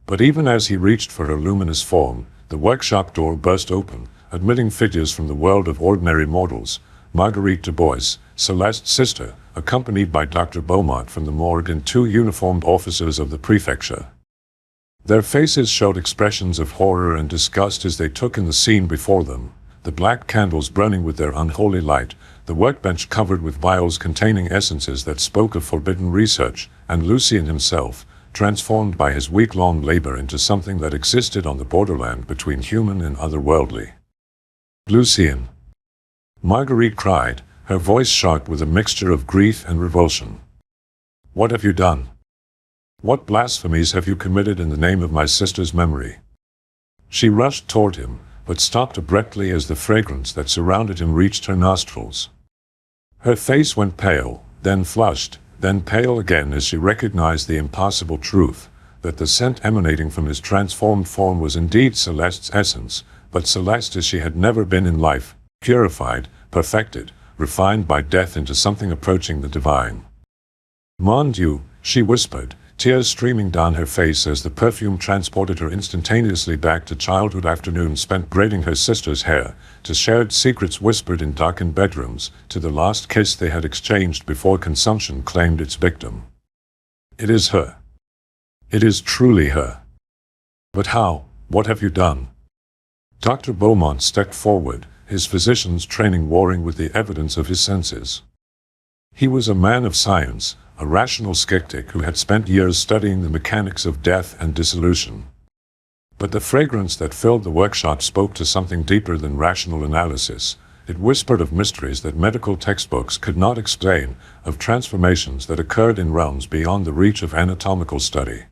But even as he reached for her luminous form, the workshop door burst open, admitting figures from the world of ordinary mortals, Marguerite Dubois, Celeste's sister, accompanied by Dr. Beaumont from the morgue and two uniformed officers of the prefecture. Their faces showed expressions of horror and disgust as they took in the scene before them, the black candles burning with their unholy light, the workbench covered with vials containing essences that spoke of forbidden research, and Lucien himself, transformed by his week-long labor into something that existed on the borderland between human and otherworldly. Lucien! Marguerite cried, her voice sharp with a mixture of grief and revulsion. What have you done? What blasphemies have you committed in the name of my sister's memory? She rushed toward him, but stopped abruptly as the fragrance that surrounded him reached her nostrils. Her face went pale, then flushed, then pale again as she recognized the impossible truth, that the scent emanating from his transformed form was indeed Celeste's essence, but Celeste as she had never been in life, purified, perfected, refined by death into something approaching the divine. Mon Dieu, she whispered, tears streaming down her face as the perfume transported her instantaneously back to childhood afternoons spent braiding her sister's hair, to shared secrets whispered in darkened bedrooms, to the last kiss they had exchanged before consumption claimed its victim. It is her. It is truly her. But how? What have you done? Dr. Beaumont stepped forward, his physician's training warring with the evidence of his senses. He was a man of science, a rational skeptic who had spent years studying the mechanics of death and dissolution. But the fragrance that filled the workshop spoke to something deeper than rational analysis. It whispered of mysteries that medical textbooks could not explain, of transformations that occurred in realms beyond the reach of anatomical study.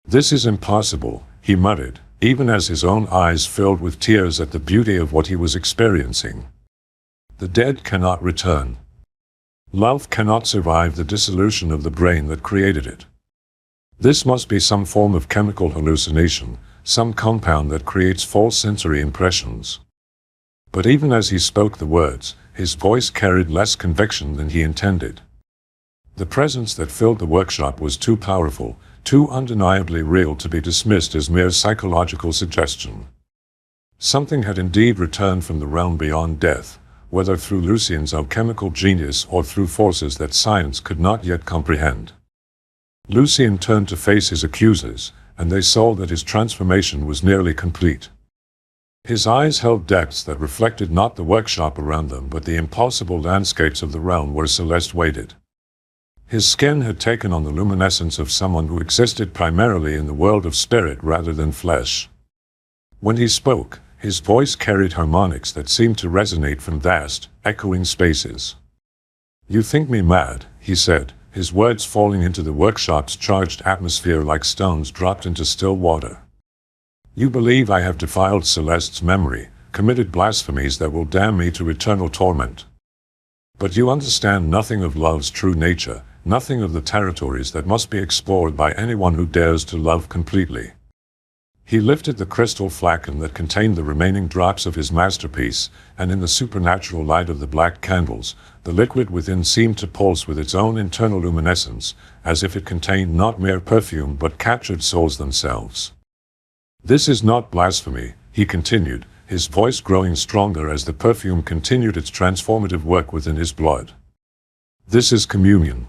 This is impossible, he muttered, even as his own eyes filled with tears at the beauty of what he was experiencing. The dead cannot return. Love cannot survive the dissolution of the brain that created it. This must be some form of chemical hallucination, some compound that creates false sensory impressions. But even as he spoke the words, his voice carried less conviction than he intended. The presence that filled the workshop was too powerful, too undeniably real to be dismissed as mere psychological suggestion. Something had indeed returned from the realm beyond death, whether through Lucien's alchemical genius or through forces that science could not yet comprehend. Lucien turned to face his accusers, and they saw that his transformation was nearly complete. His eyes held depths that reflected not the workshop around them but the impossible landscapes of the realm where Celeste waited. His skin had taken on the luminescence of someone who existed primarily in the world of spirit rather than flesh. When he spoke, his voice carried harmonics that seemed to resonate from vast, echoing spaces. "You think me mad," he said, his words falling into the workshop's charged atmosphere like stones dropped into still water. "You believe I have defiled Celeste's memory, committed blasphemies that will damn me to eternal torment. But you understand nothing of love's true nature, nothing of the territories that must be explored by anyone who dares to love completely." He lifted the crystal flagon that contained the remaining drops of his masterpiece, and in the supernatural light of the black candles, the liquid within seemed to pulse with its own internal luminescence, as if it contained not mere perfume but captured souls themselves. "This is not blasphemy," he continued, his voice growing stronger as the perfume continued its transformative work within his blood. "This is communion.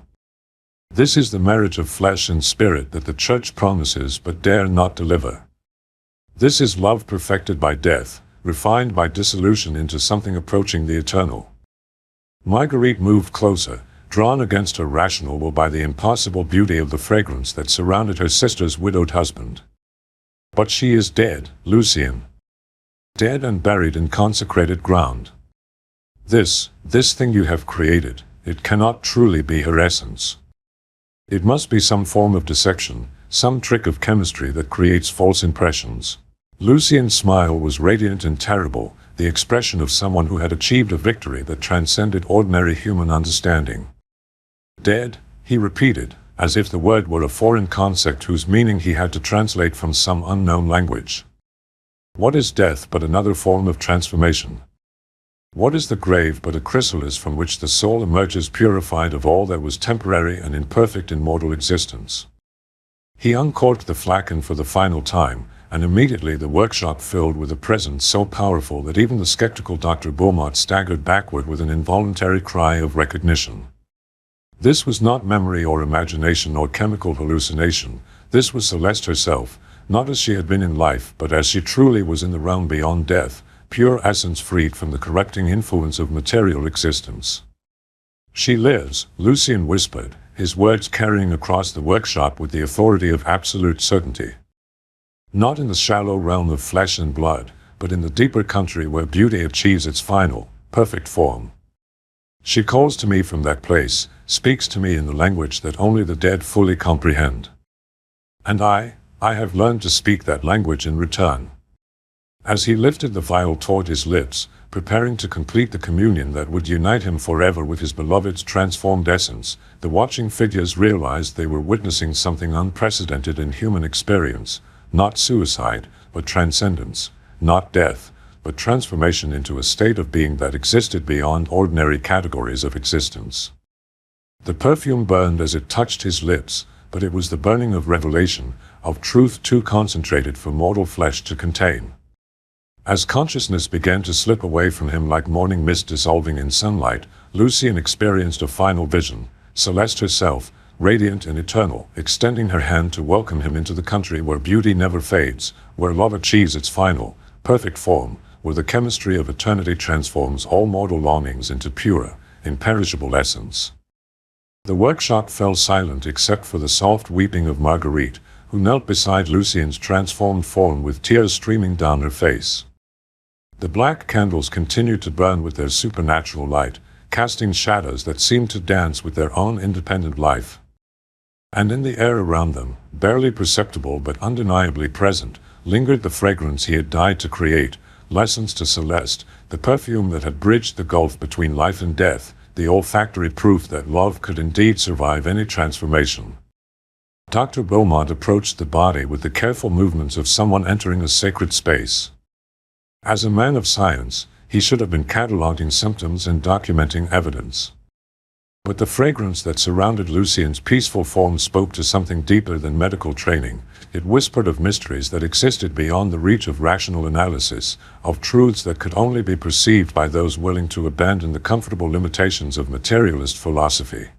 This is the marriage of flesh and spirit that the Church promises but dare not deliver. This is love perfected by death, refined by dissolution into something approaching the eternal." Marguerite moved closer, drawn against her rational will by the impossible beauty of the fragrance that surrounded her sister's widowed husband. "But she is dead, Lucien. Dead and buried in consecrated ground. This thing you have created, it cannot truly be her essence. It must be some form of deception, some trick of chemistry that creates false impressions." Lucien's smile was radiant and terrible, the expression of someone who had achieved a victory that transcended ordinary human understanding. "Dead," he repeated, as if the word were a foreign concept whose meaning he had to translate from some unknown language. "What is death but another form of transformation? What is the grave but a chrysalis from which the soul emerges purified of all that was temporary and imperfect in mortal existence?" He uncorked the flagon for the final time, and immediately the workshop filled with a presence so powerful that even the skeptical Dr. Beaumont staggered backward with an involuntary cry of recognition. This was not memory or imagination or chemical hallucination. This was Celeste herself, not as she had been in life, but as she truly was in the realm beyond death, pure essence freed from the corrupting influence of material existence. "She lives," Lucien whispered, his words carrying across the workshop with the authority of absolute certainty. "Not in the shallow realm of flesh and blood, but in the deeper country where beauty achieves its final, perfect form. She calls to me from that place, speaks to me in the language that only the dead fully comprehend. And I have learned to speak that language in return." As he lifted the vial toward his lips, preparing to complete the communion that would unite him forever with his beloved's transformed essence, the watching figures realized they were witnessing something unprecedented in human experience. Not suicide, but transcendence, not death, but transformation into a state of being that existed beyond ordinary categories of existence. The perfume burned as it touched his lips, but it was the burning of revelation, of truth too concentrated for mortal flesh to contain. As consciousness began to slip away from him like morning mist dissolving in sunlight, Lucien experienced a final vision, Celeste herself, radiant and eternal, extending her hand to welcome him into the country where beauty never fades, where love achieves its final, perfect form, where the chemistry of eternity transforms all mortal longings into pure, imperishable essence. The workshop fell silent except for the soft weeping of Marguerite, who knelt beside Lucien's transformed form with tears streaming down her face. The black candles continued to burn with their supernatural light, casting shadows that seemed to dance with their own independent life. And in the air around them, barely perceptible but undeniably present, lingered the fragrance he had died to create, lessons to Celeste, the perfume that had bridged the gulf between life and death, the olfactory proof that love could indeed survive any transformation. Dr. Beaumont approached the body with the careful movements of someone entering a sacred space. As a man of science, he should have been cataloging symptoms and documenting evidence. But the fragrance that surrounded Lucien's peaceful form spoke to something deeper than medical training. It whispered of mysteries that existed beyond the reach of rational analysis, of truths that could only be perceived by those willing to abandon the comfortable limitations of materialist philosophy.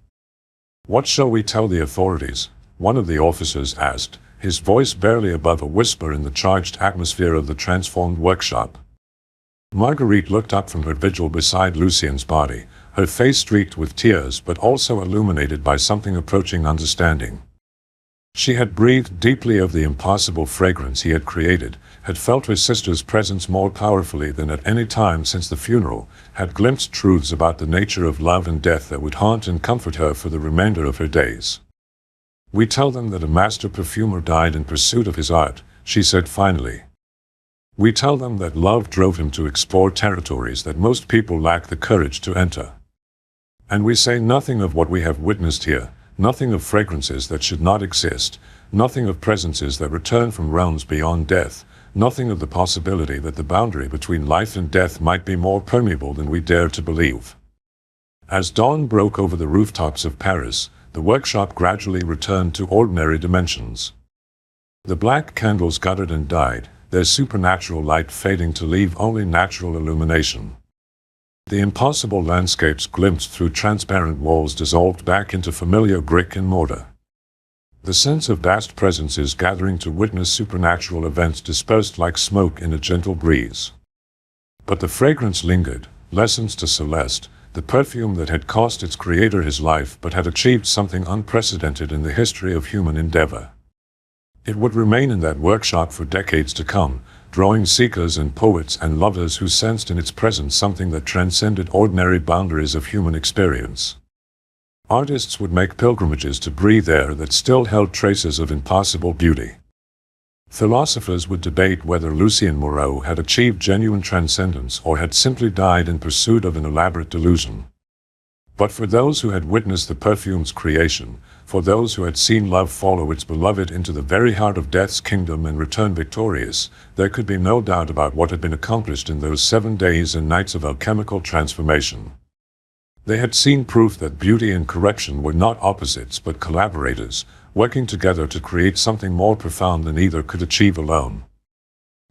"What shall we tell the authorities?" one of the officers asked, his voice barely above a whisper in the charged atmosphere of the transformed workshop. Marguerite looked up from her vigil beside Lucien's body, her face streaked with tears but also illuminated by something approaching understanding. She had breathed deeply of the impossible fragrance he had created, had felt her sister's presence more powerfully than at any time since the funeral, had glimpsed truths about the nature of love and death that would haunt and comfort her for the remainder of her days. "We tell them that a master perfumer died in pursuit of his art," she said finally. "We tell them that love drove him to explore territories that most people lack the courage to enter. And we say nothing of what we have witnessed here, nothing of fragrances that should not exist, nothing of presences that return from realms beyond death, nothing of the possibility that the boundary between life and death might be more permeable than we dare to believe." As dawn broke over the rooftops of Paris, the workshop gradually returned to ordinary dimensions. The black candles guttered and died, their supernatural light fading to leave only natural illumination. The impossible landscapes glimpsed through transparent walls dissolved back into familiar brick and mortar. The sense of vast presences gathering to witness supernatural events dispersed like smoke in a gentle breeze. But the fragrance lingered, lessons to Celeste, the perfume that had cost its creator his life but had achieved something unprecedented in the history of human endeavor. It would remain in that workshop for decades to come, drawing seekers and poets and lovers who sensed in its presence something that transcended ordinary boundaries of human experience. Artists would make pilgrimages to breathe air that still held traces of impossible beauty. Philosophers would debate whether Lucien Moreau had achieved genuine transcendence or had simply died in pursuit of an elaborate delusion. But for those who had witnessed the perfume's creation, for those who had seen love follow its beloved into the very heart of death's kingdom and return victorious, there could be no doubt about what had been accomplished in those 7 days and nights of alchemical transformation. They had seen proof that beauty and correction were not opposites but collaborators, working together to create something more profound than either could achieve alone.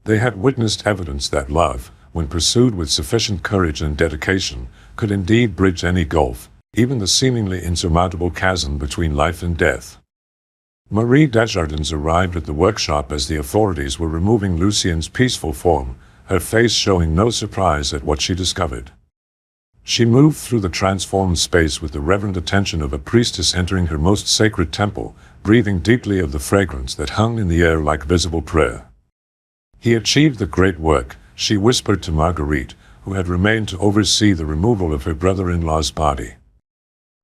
They had witnessed evidence that love, when pursued with sufficient courage and dedication, could indeed bridge any gulf, even the seemingly insurmountable chasm between life and death. Marie Desjardins arrived at the workshop as the authorities were removing Lucien's peaceful form, her face showing no surprise at what she discovered. She moved through the transformed space with the reverent attention of a priestess entering her most sacred temple, breathing deeply of the fragrance that hung in the air like visible prayer. "He achieved the great work," she whispered to Marguerite, who had remained to oversee the removal of her brother-in-law's body.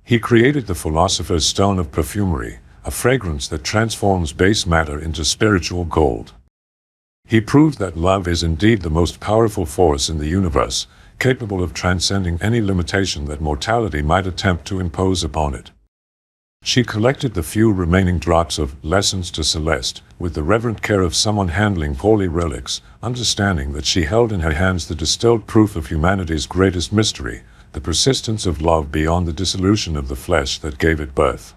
"He created the philosopher's stone of perfumery, a fragrance that transforms base matter into spiritual gold. He proved that love is indeed the most powerful force in the universe, capable of transcending any limitation that mortality might attempt to impose upon it." She collected the few remaining drops of Lessons to Celeste with the reverent care of someone handling holy relics, understanding that she held in her hands the distilled proof of humanity's greatest mystery, the persistence of love beyond the dissolution of the flesh that gave it birth.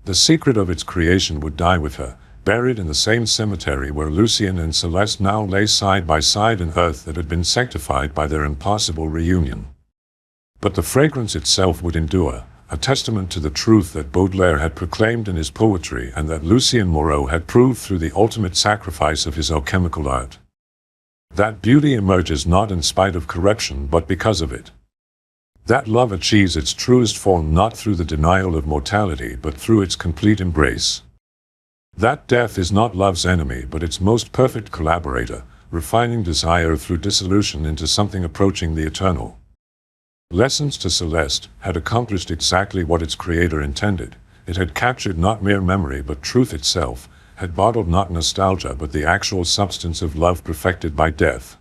The secret of its creation would die with her, buried in the same cemetery where Lucien and Celeste now lay side by side in earth that had been sanctified by their impossible reunion. But the fragrance itself would endure, a testament to the truth that Baudelaire had proclaimed in his poetry and that Lucien Moreau had proved through the ultimate sacrifice of his alchemical art. That beauty emerges not in spite of corruption but because of it. That love achieves its truest form not through the denial of mortality but through its complete embrace. That death is not love's enemy but its most perfect collaborator, refining desire through dissolution into something approaching the eternal. Lessons to Celeste had accomplished exactly what its creator intended. It had captured not mere memory but truth itself, had bottled not nostalgia but the actual substance of love perfected by death.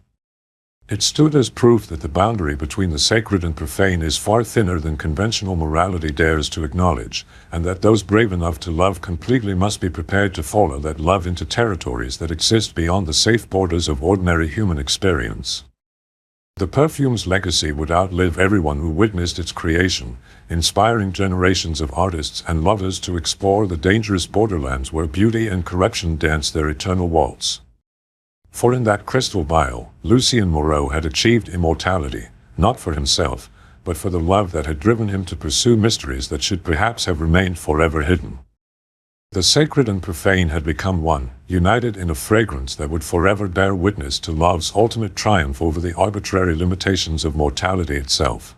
It stood as proof that the boundary between the sacred and profane is far thinner than conventional morality dares to acknowledge, and that those brave enough to love completely must be prepared to follow that love into territories that exist beyond the safe borders of ordinary human experience. The perfume's legacy would outlive everyone who witnessed its creation, inspiring generations of artists and lovers to explore the dangerous borderlands where beauty and corruption dance their eternal waltz. For in that crystal vial, Lucien Moreau had achieved immortality, not for himself, but for the love that had driven him to pursue mysteries that should perhaps have remained forever hidden. The sacred and profane had become one, united in a fragrance that would forever bear witness to love's ultimate triumph over the arbitrary limitations of mortality itself.